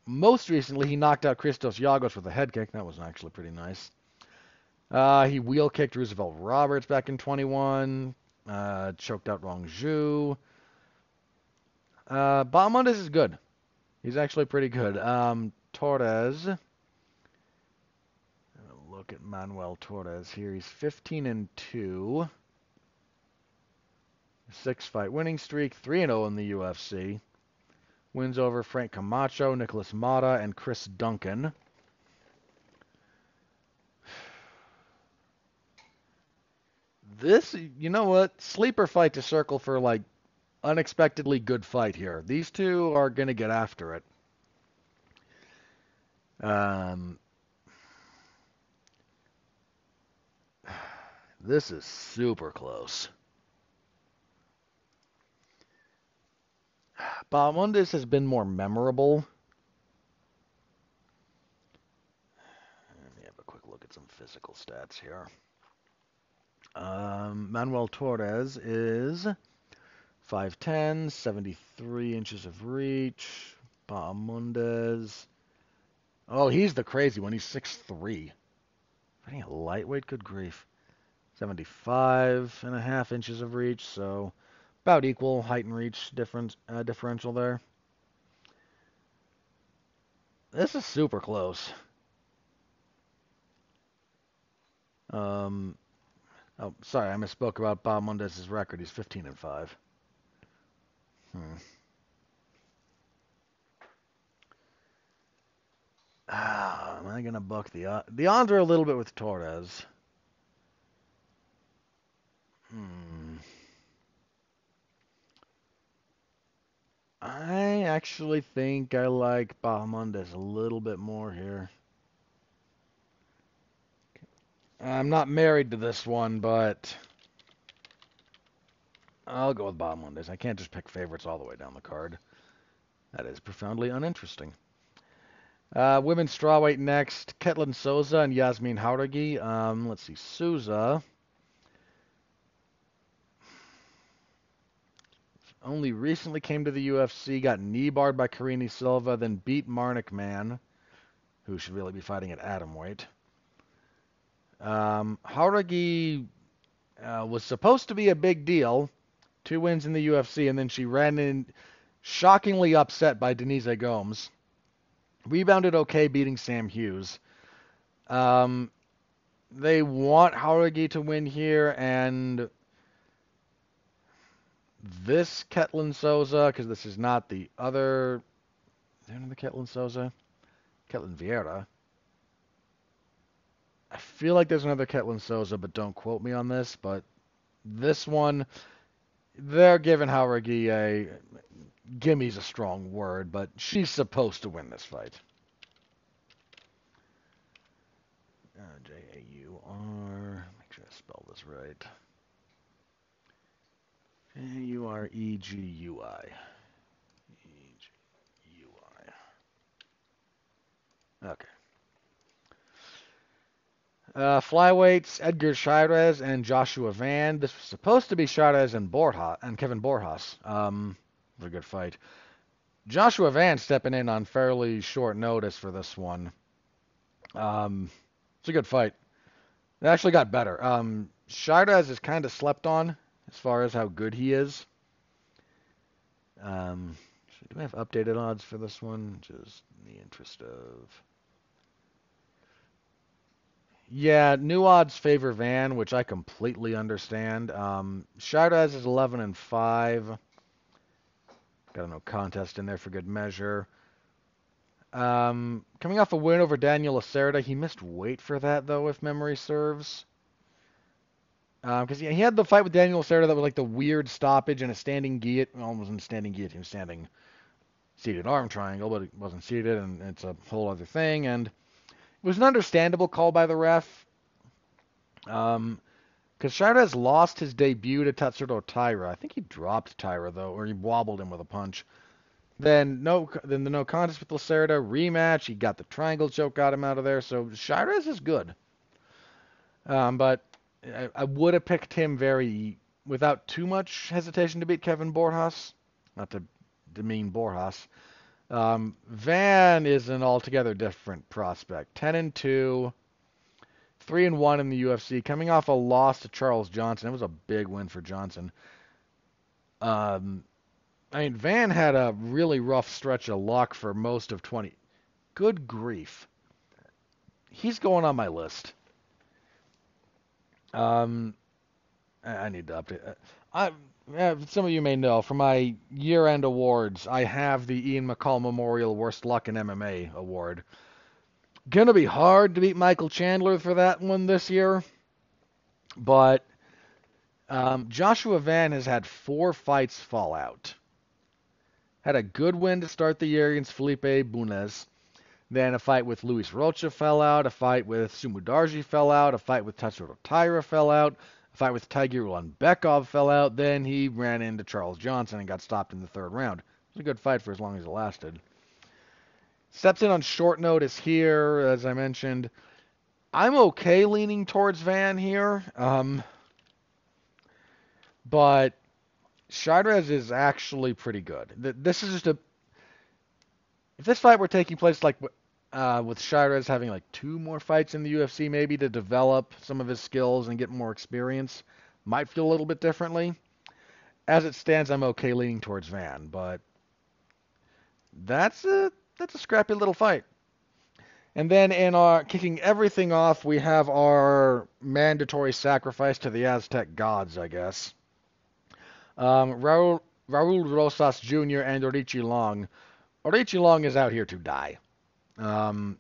Most recently, he knocked out Christos Giagos with a head kick. That was actually pretty nice. He wheel kicked Roosevelt Roberts back in 21. Choked out Rong Zhu. Bahamondes is good. He's actually pretty good. Torres. look at Manuel Torres here. He's 15-2. 6-fight winning streak, 3-0 in the UFC. Wins over Frank Camacho, Nicholas Mata, and Chris Duncan. This, you know what? Sleeper fight to circle for, like, unexpectedly good fight here. These two are going to get after it. This is super close. Bahamondes has been more memorable. Let me have a quick look at some physical stats here. Manuel Torres is 5'10", 73 inches of reach. Bahamondes. Oh, he's the crazy one. He's 6'3". Fighting a lightweight, good grief. 75.5 inches of reach, so about equal height and reach differential there. This is super close. Oh, sorry, I misspoke about Bahamondes' record. He's 15-5. Am I gonna buck the odds? The odds are a little bit with Torres. I actually think I like Bahamondes a little bit more here. I'm not married to this one, but I'll go with Bahamondes. I can't just pick favorites all the way down the card. That is profoundly uninteresting. Women's strawweight next. Ketlin Souza and Yasmin Jauregui. Let's see. Souza only recently came to the UFC, got knee barred by Karine Silva, then beat Marnik Man, who should really be fighting at atomweight. Jauregui was supposed to be a big deal. 2 wins in the UFC, and then she ran in shockingly upset by Denise Gomes. Rebounded okay, beating Sam Hughes. They want Jauregui to win here, and this Ketlin Souza, because this is not the other... Is there another Ketlin Souza? Ketlin Vieira. I feel like there's another Ketlin Souza, but don't quote me on this. But this one, they're giving Jauregui a... Gimme's a strong word, but she's supposed to win this fight. Jaur. Make sure I spell this right. Jauregui. Okay. Flyweights, Edgar Chairez and Joshua Van. This was supposed to be Chairez and Kevin Borjas. A good fight. Joshua Van stepping in on fairly short notice for this one. It's a good fight. It actually got better. Chairez is kind of slept on as far as how good he is. Do we have updated odds for this one? Just in the interest of... Yeah, new odds favor Van, which I completely understand. Chairez is 11-5. Got a no contest in there for good measure. Coming off a win over Daniel Lacerda, he missed weight for that, though, if memory serves. Because he had the fight with Daniel Lacerda that was like the weird stoppage and a standing guillotine. Well, it wasn't a standing guillotine, it was standing seated arm triangle, but it wasn't seated, and it's a whole other thing. And it was an understandable call by the ref. Because Chairez lost his debut to Tatsuro Taira. I think he dropped Taira, though, or he wobbled him with a punch. Then the no contest with Lacerda, rematch. He got the triangle choke, got him out of there. So Chairez is good. But I would have picked him without too much hesitation to beat Kevin Borjas. Not to demean Borjas. Van is an altogether different prospect. 10-2, 3-1 in the UFC, coming off a loss to Charles Johnson. It was a big win for Johnson. Van had a really rough stretch of luck for most of 20. Good grief. He's going on my list. Um, I need to update. Some of you may know, for my year-end awards, I have the Ian McCall Memorial Worst Luck in MMA award. Gonna be hard to beat Michael Chandler for that one this year, but Joshua Van has had 4 fights fall out. Had a good win to start the year against Felipe Bunes. Then a fight with Luis Rocha fell out. A fight with Sumudarji fell out. A fight with Tatsuro Taira fell out. A fight with Tiger Ulanbekov fell out. Then he ran into Charles Johnson and got stopped in the 3rd round. It was a good fight for as long as it lasted. Steps in on short notice here, as I mentioned. I'm okay leaning towards Van here, but Shidrez is actually pretty good. This is just a... If this fight were taking place like with Shirez having like 2 more fights in the UFC maybe to develop some of his skills and get more experience, might feel a little bit differently. As it stands, I'm okay leaning towards Van, but that's a scrappy little fight. And then in our kicking everything off, we have our mandatory sacrifice to the Aztec gods, I guess. Raul Rosas Jr. and Orichi Long. Orichi Long is out here to die.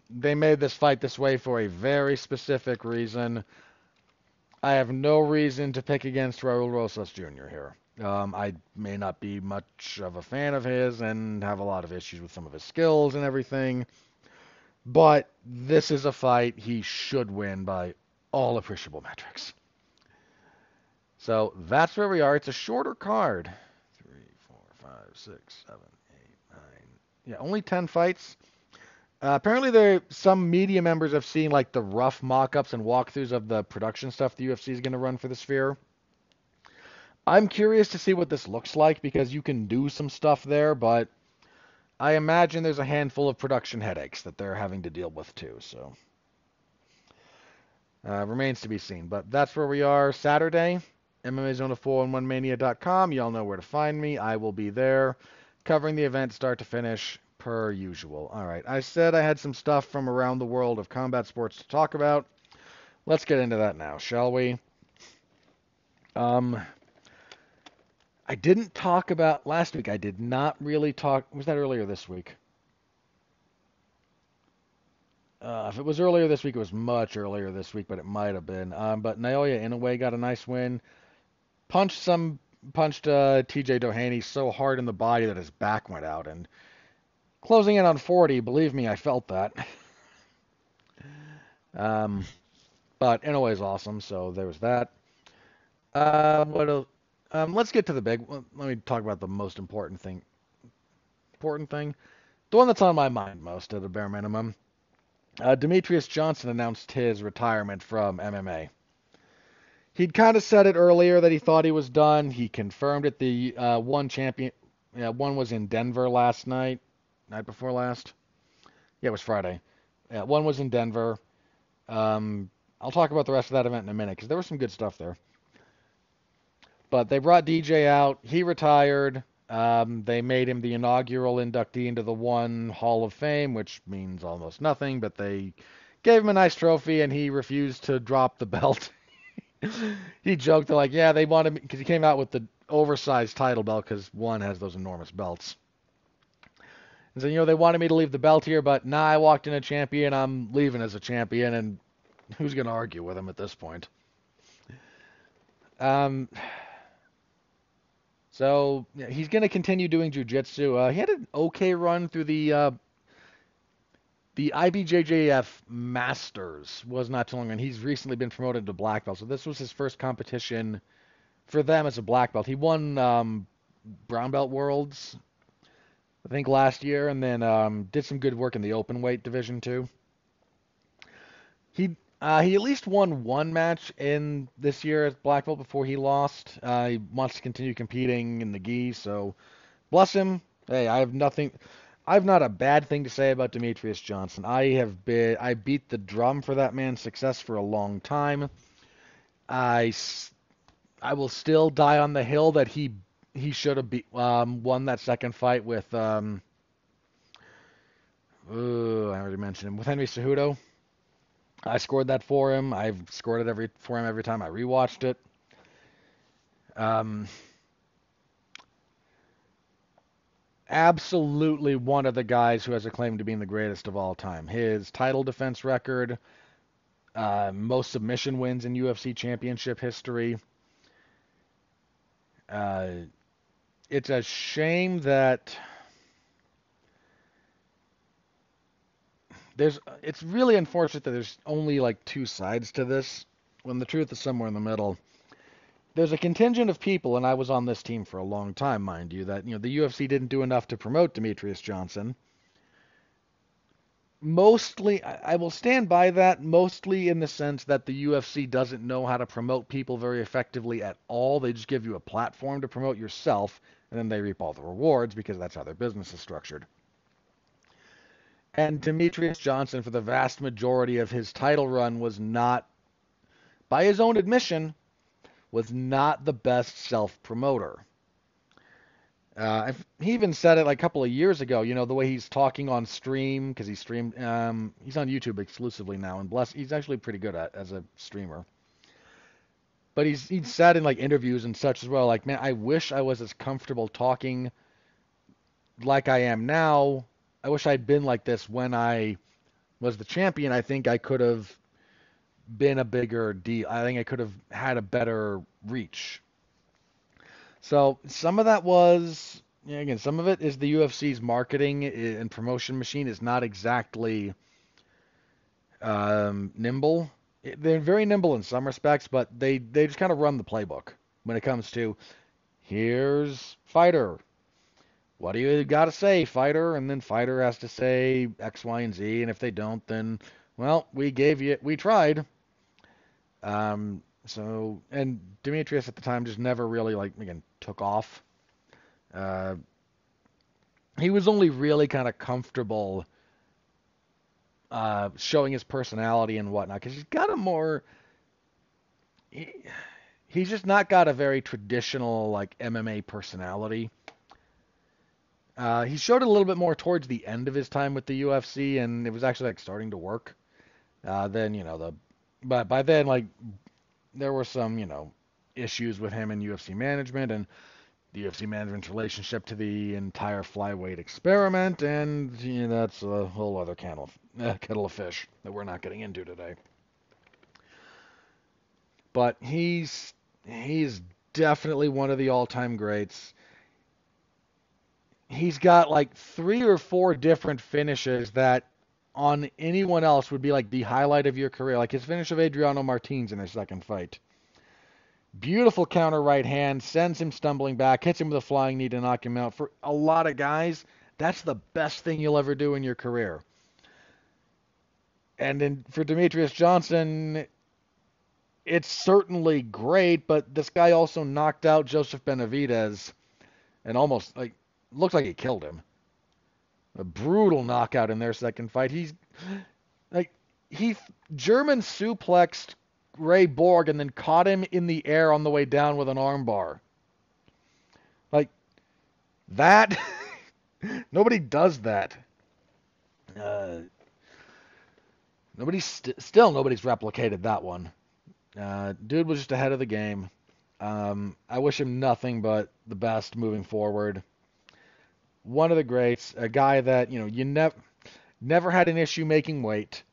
They made this fight this way for a very specific reason. I have no reason to pick against Raul Rosas Jr. here. I may not be much of a fan of his and have a lot of issues with some of his skills and everything, but this is a fight he should win by all appreciable metrics. So that's where we are. It's a shorter card. 3, 4, 5, 6, 7, 8, 9. Yeah, only 10 fights. Apparently, some media members have seen like the rough mock-ups and walkthroughs of the production stuff the UFC is going to run for the Sphere. I'm curious to see what this looks like because you can do some stuff there, but I imagine there's a handful of production headaches that they're having to deal with too. So remains to be seen. But that's where we are Saturday. MMA Zone of 411mania.com. Y'all know where to find me. I will be there covering the event start to finish. Per usual. All right. I said I had some stuff from around the world of combat sports to talk about. Let's get into that now, shall we? I didn't talk about last week. I did not really talk. Was that earlier this week? If it was earlier this week, it was much earlier this week, but it might have been. But Naoya Inoue got a nice win. Punched TJ Doheny so hard in the body that his back went out, and closing in on 40, believe me, I felt that. But Inoue is awesome, so there was that. What else? Let's get to the big. Let me talk about the most important thing. The one that's on my mind most, at a bare minimum. Demetrius Johnson announced his retirement from MMA. He'd kind of said it earlier that he thought he was done. He confirmed it. The one was in Denver last night before last. Yeah, it was Friday. One was in Denver. I'll talk about the rest of that event in a minute because there was some good stuff there. But they brought DJ out. He retired. They made him the inaugural inductee into the One Hall of Fame, which means almost nothing, but they gave him a nice trophy, and he refused to drop the belt. He joked, they're like, yeah, they wanted me, because he came out with the oversized title belt, because One has those enormous belts. And so, they wanted me to leave the belt here, but nah, I walked in a champion, I'm leaving as a champion, and who's going to argue with him at this point? So yeah, he's going to continue doing jiu-jitsu. He had an okay run through the IBJJF Masters was not too long ago, and he's recently been promoted to black belt. So this was his first competition for them as a black belt. He won brown belt worlds, I think, last year, and then did some good work in the open weight division too. He at least won one match in this year as black belt before he lost. He wants to continue competing in the gi, so bless him. Hey, I have not a bad thing to say about Demetrius Johnson. I beat the drum for that man's success for a long time. I will still die on the hill that he should have won that second fight with I already mentioned him, with Henry Cejudo. I scored that for him. I've scored it for him every time I rewatched it. Um, Absolutely one of the guys who has a claim to being the greatest of all time. His title defense record, most submission wins in UFC championship history. Uh, it's a shame that it's really unfortunate that there's only like two sides to this when the truth is somewhere in the middle. There's a contingent of people, and I was on this team for a long time, mind you, that the UFC didn't do enough to promote Demetrius Johnson. Mostly, I will stand by that, mostly in the sense that the UFC doesn't know how to promote people very effectively at all. They just give you a platform to promote yourself, and then they reap all the rewards because that's how their business is structured. And Demetrius Johnson, for the vast majority of his title run, was not, by his own admission, was not the best self-promoter. He even said it like a couple of years ago. The way he's talking on stream because he streamed. He's on YouTube exclusively now, and he's actually pretty good as a streamer. But he's said in like interviews and such as well, like, man, I wish I was as comfortable talking like I am now. I wish I'd been like this when I was the champion. I think I could have been a bigger deal. I think I could have had a better reach. So some of that was, again, some of it is the UFC's marketing and promotion machine is not exactly nimble. They're very nimble in some respects, but they just kind of run the playbook when it comes to here's fighter. What do you got to say, fighter? And then fighter has to say X, Y, and Z. And if they don't, then, well, we tried. And Demetrius at the time just never really, like, again, took off. Uh, he was only really kind of comfortable showing his personality and whatnot because he's got a more. He, he's just not got a very traditional, like, MMA personality. He showed it a little bit more towards the end of his time with the UFC, and it was actually like starting to work. Then but by then like there were some issues with him and UFC management and the UFC management's relationship to the entire flyweight experiment, and that's a whole other kettle of fish that we're not getting into today. But he's definitely one of the all-time greats. He's got like 3 or 4 different finishes that on anyone else would be like the highlight of your career. Like his finish of Adriano Martins in their second fight. Beautiful counter right hand, sends him stumbling back, hits him with a flying knee to knock him out. For a lot of guys, that's the best thing you'll ever do in your career. And then for Demetrius Johnson, it's certainly great, but this guy also knocked out Joseph Benavidez and almost like looked like he killed him. A brutal knockout in their second fight. He German suplexed Ray Borg and then caught him in the air on the way down with an armbar. Like that, nobody does that. Nobody's replicated that one. Dude was just ahead of the game. I wish him nothing but the best moving forward. One of the greats, a guy that you never had an issue making weight,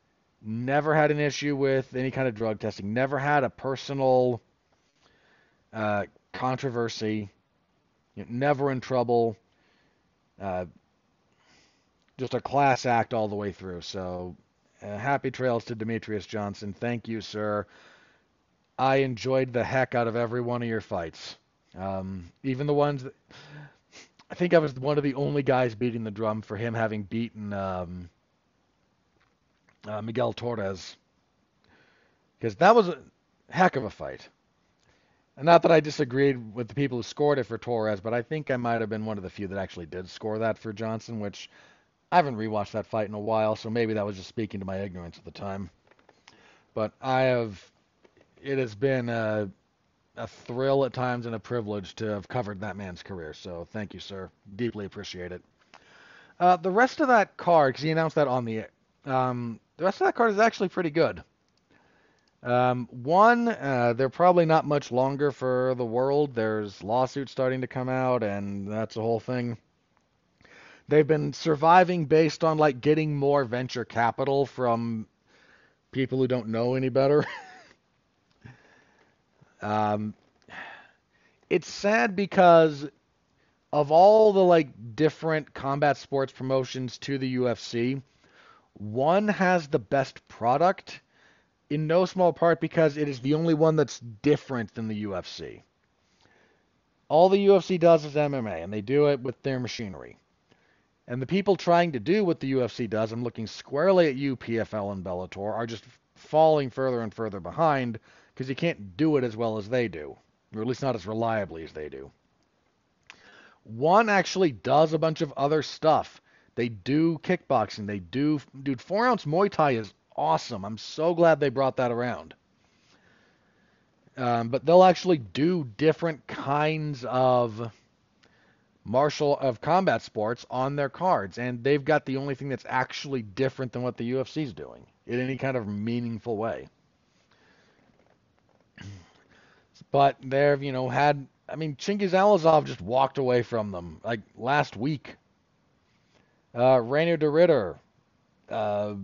never had an issue with any kind of drug testing, never had a personal controversy, never in trouble, just a class act all the way through. So happy trails to Demetrius Johnson. Thank you, sir. I enjoyed the heck out of every one of your fights. Even the ones that I think I was one of the only guys beating the drum for him having beaten Miguel Torres, because that was a heck of a fight. And not that I disagreed with the people who scored it for Torres, but I think I might have been one of the few that actually did score that for Johnson, which I haven't rewatched that fight in a while, so maybe that was just speaking to my ignorance at the time. But it has been a thrill at times and a privilege to have covered that man's career. So thank you, sir. Deeply appreciate it. The rest of that card, because he announced that on the rest of that card is actually pretty good. One, they're probably not much longer for the world. There's lawsuits starting to come out, and that's a whole thing. They've been surviving based on like getting more venture capital from people who don't know any better. Um, it's sad because of all the like different combat sports promotions to the UFC, one has the best product in no small part because it is the only one that's different than the UFC. All the UFC does is MMA, and they do it with their machinery. And the people trying to do what the UFC does, I'm looking squarely at you, PFL and Bellator, are just falling further and further behind because you can't do it as well as they do, or at least not as reliably as they do. One actually does a bunch of other stuff. They do kickboxing. They do, dude, 4 ounce Muay Thai is awesome. I'm so glad they brought that around. But they'll actually do different kinds of combat sports on their cards, and they've got the only thing that's actually different than what the UFC's doing in any kind of meaningful way. But they've, had, I mean, Chingiz Alazov just walked away from them like last week. Rainier de Ritter, uh,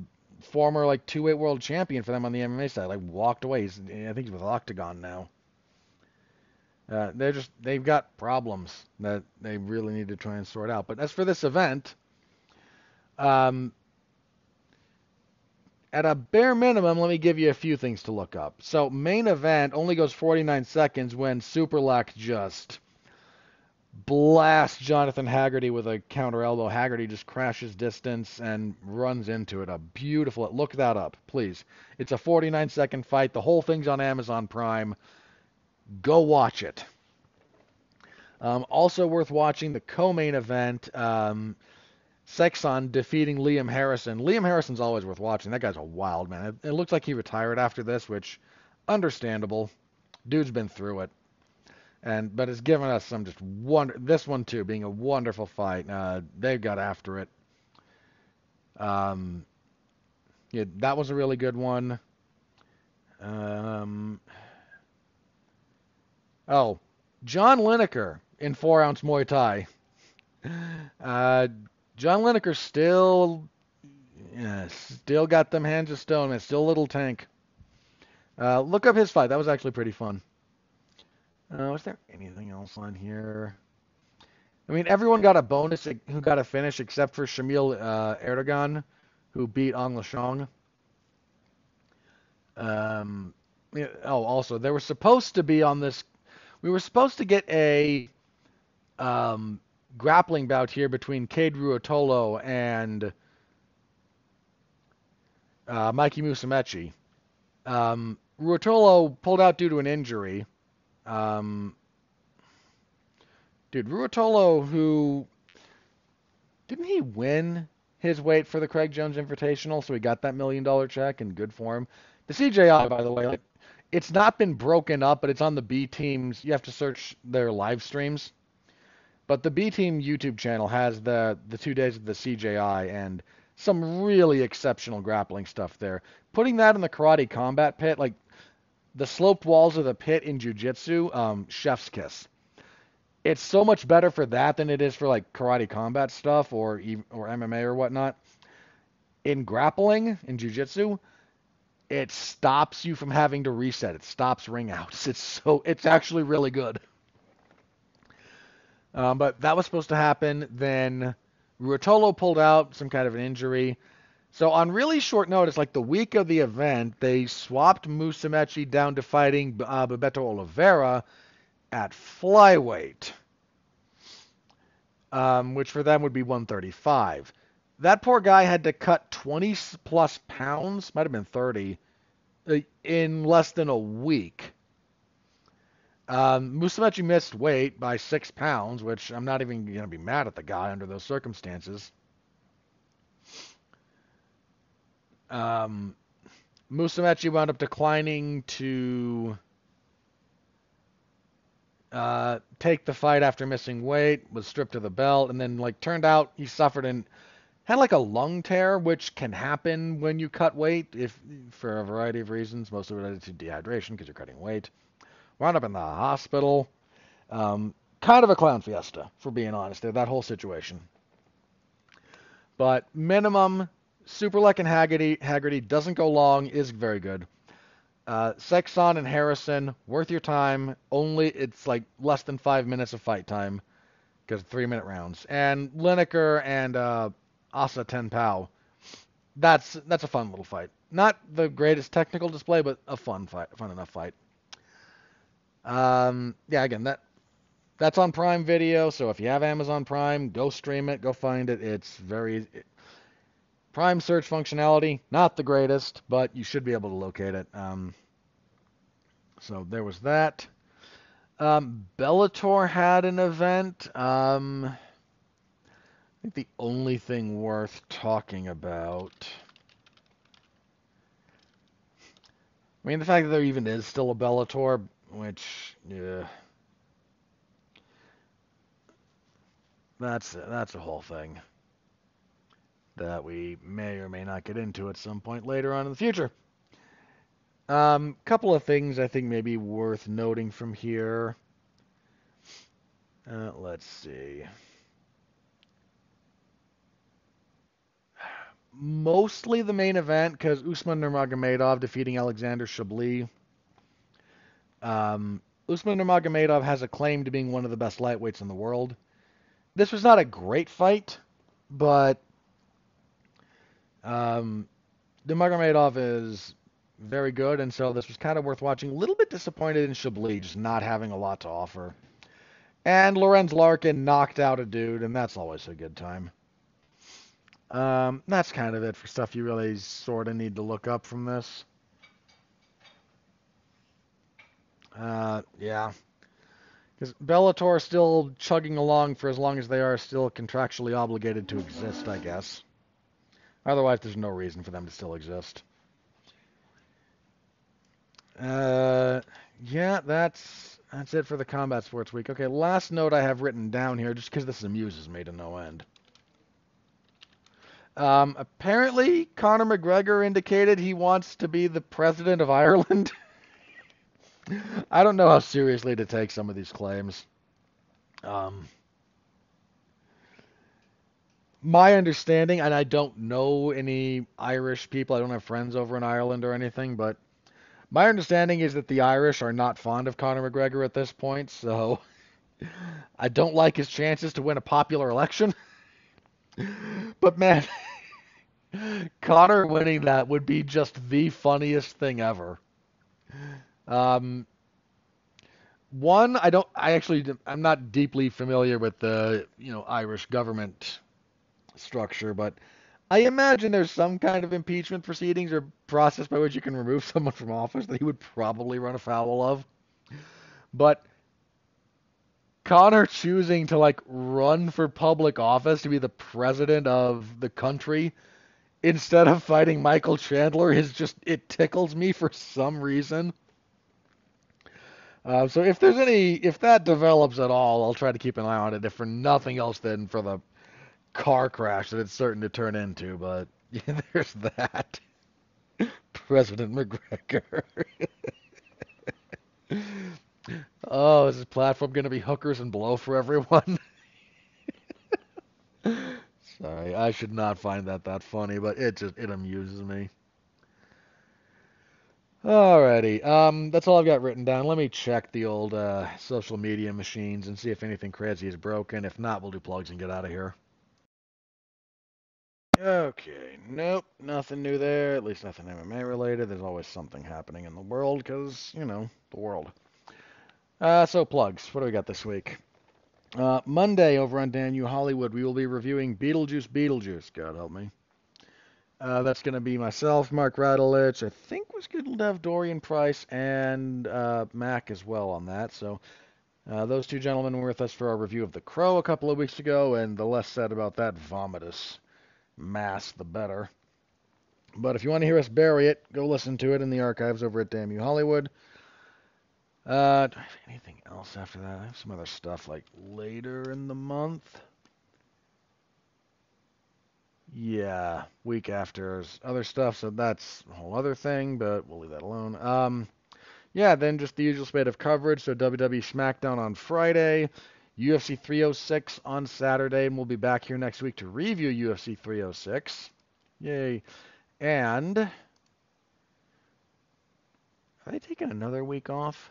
former like 2-weight world champion for them on the MMA side, like walked away. I think he's with Octagon now. They've got problems that they really need to try and sort out. But as for this event, um, at a bare minimum, let me give you a few things to look up. So main event only goes 49 seconds when Superlek just blasts Jonathan Haggerty with a counter elbow. Haggerty just crashes distance and runs into it. A beautiful. Look that up, please. It's a 49-second fight. The whole thing's on Amazon Prime. Go watch it. Also worth watching the co-main event. Sexton defeating Liam Harrison. Liam Harrison's always worth watching. That guy's a wild man. It looks like he retired after this, which understandable. Dude's been through it. But it's given us some just this one too being a wonderful fight. They got after it. Yeah, that was a really good one. Oh, John Lineker in 4 ounce Muay Thai. John Lineker still got them hands of stone. It's still a little tank. Look up his fight. That was actually pretty fun. Was there anything else on here? I mean, everyone got a bonus who got a finish except for Shamil Erdogan, who beat Ong Lashong. Also, there was supposed to be on this. We were supposed to get a grappling bout here between Cade Ruotolo and Mikey Musumeci. Ruotolo pulled out due to an injury. Ruotolo, who didn't he win his weight for the Craig Jones Invitational, so he got that $1 million check, and good for him. The CJI, by the way, it's not been broken up, but it's on the B teams. You have to search their live streams. But the B Team YouTube channel has the 2 days of the CJI and some really exceptional grappling stuff there. Putting that in the karate combat pit, like the sloped walls of the pit in jiu-jitsu, chef's kiss. It's so much better for that than it is for like karate combat stuff or MMA or whatnot. In grappling, in jiu-jitsu, it stops you from having to reset. It stops ring outs. It's actually really good. But that was supposed to happen. Then Ruotolo pulled out some kind of an injury. So on really short notice, like the week of the event, they swapped Musumeci down to fighting Bebeto Oliveira at flyweight, which for them would be 135. That poor guy had to cut 20 plus pounds, might have been 30, in less than a week. Musumeci missed weight by 6 pounds, which I'm not even going to be mad at the guy under those circumstances. Musumeci wound up declining to take the fight after missing weight, was stripped of the belt, and then turned out he suffered an had like a lung tear, which can happen when you cut weight, if for a variety of reasons, mostly related to dehydration because you're cutting weight. Wound up in the hospital. Kind of a clown fiesta, for being honest, that whole situation. But minimum, Superlek and Haggerty doesn't go long, is very good. Sexton and Harrison, worth your time. Only it's like less than 5 minutes of fight time because 3-minute rounds. And Lineker and Asa Tenpao, that's a fun little fight. Not the greatest technical display, but a fun enough fight. Yeah, again, that's on Prime Video, so if you have Amazon Prime, go stream it, go find it. It's Prime search functionality, not the greatest, but you should be able to locate it. So there was that. Bellator had an event. I think the only thing worth talking about, I mean, the fact that there even is still a Bellator, which, yeah, that's a whole thing that we may or may not get into at some point later on in the future. Couple of things I think may be worth noting from here. Let's see. Mostly the main event, because Usman Nurmagomedov defeating Alexander Shabli. Usman Nurmagomedov has a claim to being one of the best lightweights in the world. This was not a great fight, but Nurmagomedov is very good, and so this was kind of worth watching. A little bit disappointed in Chablis just not having a lot to offer. And Lorenz Larkin knocked out a dude, and that's always a good time. That's kind of it for stuff you really sort of need to look up from this. Yeah. Because Bellator is still chugging along for as long as they are still contractually obligated to exist, I guess. Otherwise, there's no reason for them to still exist. Yeah, that's it for the Combat Sports Week. Okay, last note I have written down here, just because this amuses me to no end. Apparently, Conor McGregor indicated he wants to be the president of Ireland. I don't know how seriously to take some of these claims. My understanding, and I don't know any Irish people, I don't have friends over in Ireland or anything, but my understanding is that the Irish are not fond of Conor McGregor at this point, so I don't like his chances to win a popular election. But man, Conor winning that would be just the funniest thing ever. Um, I'm not deeply familiar with the, Irish government structure, but I imagine there's some kind of impeachment proceedings or process by which you can remove someone from office that he would probably run afoul of. But Conor choosing to run for public office to be the president of the country instead of fighting Michael Chandler it tickles me for some reason. So if that develops at all, I'll try to keep an eye on it. If for nothing else, then for the car crash that it's certain to turn into. But yeah, there's that. President McGregor. Oh, is this platform going to be hookers and blow for everyone? Sorry, I should not find that funny, but it amuses me. Alrighty, that's all I've got written down. Let me check the old social media machines and see if anything crazy is broken. If not, we'll do plugs and get out of here. Okay, nope, nothing new there. At least nothing MMA related. There's always something happening in the world because, the world. So plugs. What do we got this week? Monday over on Dan U Hollywood, we will be reviewing Beetlejuice. God help me. That's going to be myself, Mark Radulich. I think we're scheduled to have Dorian Price and Mac as well on that. So those two gentlemen were with us for our review of The Crow a couple of weeks ago, and the less said about that vomitous mass, the better. But if you want to hear us bury it, go listen to it in the archives over at Damn You Hollywood. Do I have anything else after that? I have some other stuff later in the month. Yeah, week after is other stuff, so that's a whole other thing, but we'll leave that alone. Yeah, then just the usual spate of coverage. So WWE SmackDown on Friday, UFC 306 on Saturday, and we'll be back here next week to review UFC 306. Yay. And are they taking another week off?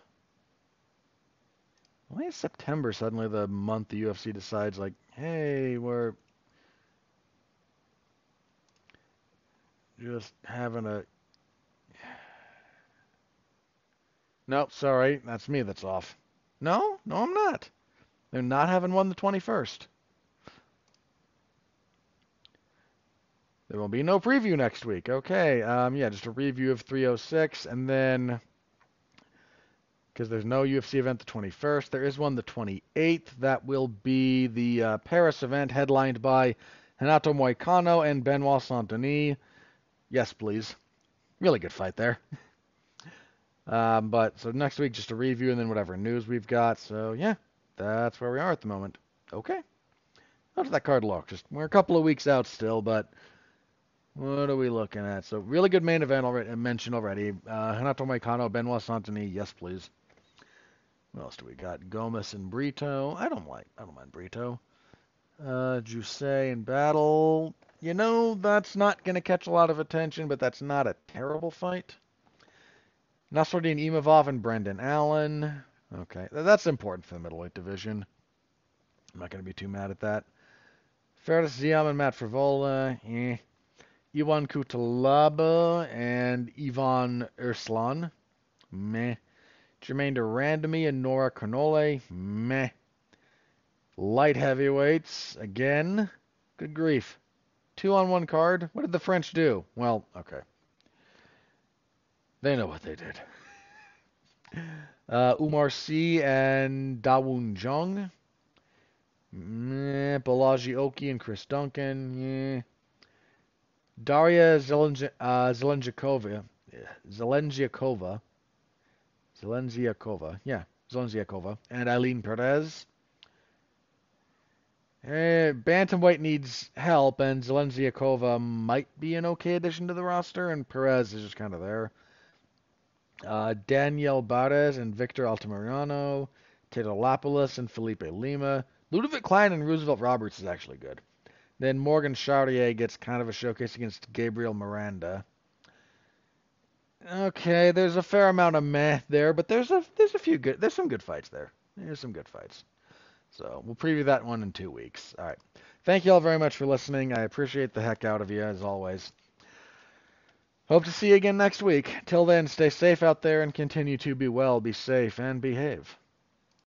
Why is September suddenly the month the UFC decides, like, hey, we're just having a... Nope, sorry, that's me that's off. No, I'm not. They're not having one the 21st. There will be no preview next week. Okay, yeah, just a review of 306, and then, because there's no UFC event the 21st, there is one the 28th. That will be the Paris event headlined by Renato Moicano and Benoit Saint-Denis. Yes, please. Really good fight there. But so next week, just a review and then whatever news we've got. So yeah, that's where we are at the moment. Okay. How does that card look? We're a couple of weeks out still, but what are we looking at? So really good main event already mentioned already. Renato Moicano, Benoit Saint-Denis. Yes, please. What else do we got? Gomez and Brito. I don't mind Brito. Jusei in battle. You know, that's not going to catch a lot of attention, but that's not a terrible fight. Nasruddin Imavov and Brendan Allen. Okay, that's important for the middleweight division. I'm not going to be too mad at that. Faris Ziam and Matt Frivola. Ivan Kutalaba and Ivan Erslan. Meh. Jermaine Durandamy and Nora Canole. Meh. Light heavyweights. Again. Good grief. 2-on-1 card. What did the French do? Well, okay. They know what they did. Umar Sy and Dawoon Jung. Meh. Balaji Oki and Chris Duncan. Yeah. Daria Zelenziakova. Yeah, Zelenziakova. And Eileen Perez. Bantamweight needs help, and Zelenziakova might be an okay addition to the roster, and Perez is just kind of there. Daniel Barres and Victor Altamirano. Tedolopoulos and Felipe Lima. Ludovic Klein and Roosevelt Roberts is actually good. Then Morgan Chartier gets kind of a showcase against Gabriel Miranda. Okay, there's a fair amount of meh there, but there's some good fights there. There's some good fights. So we'll preview that one in 2 weeks. All right. Thank you all very much for listening. I appreciate the heck out of you as always. Hope to see you again next week. Till then, stay safe out there and continue to be well, be safe, and behave.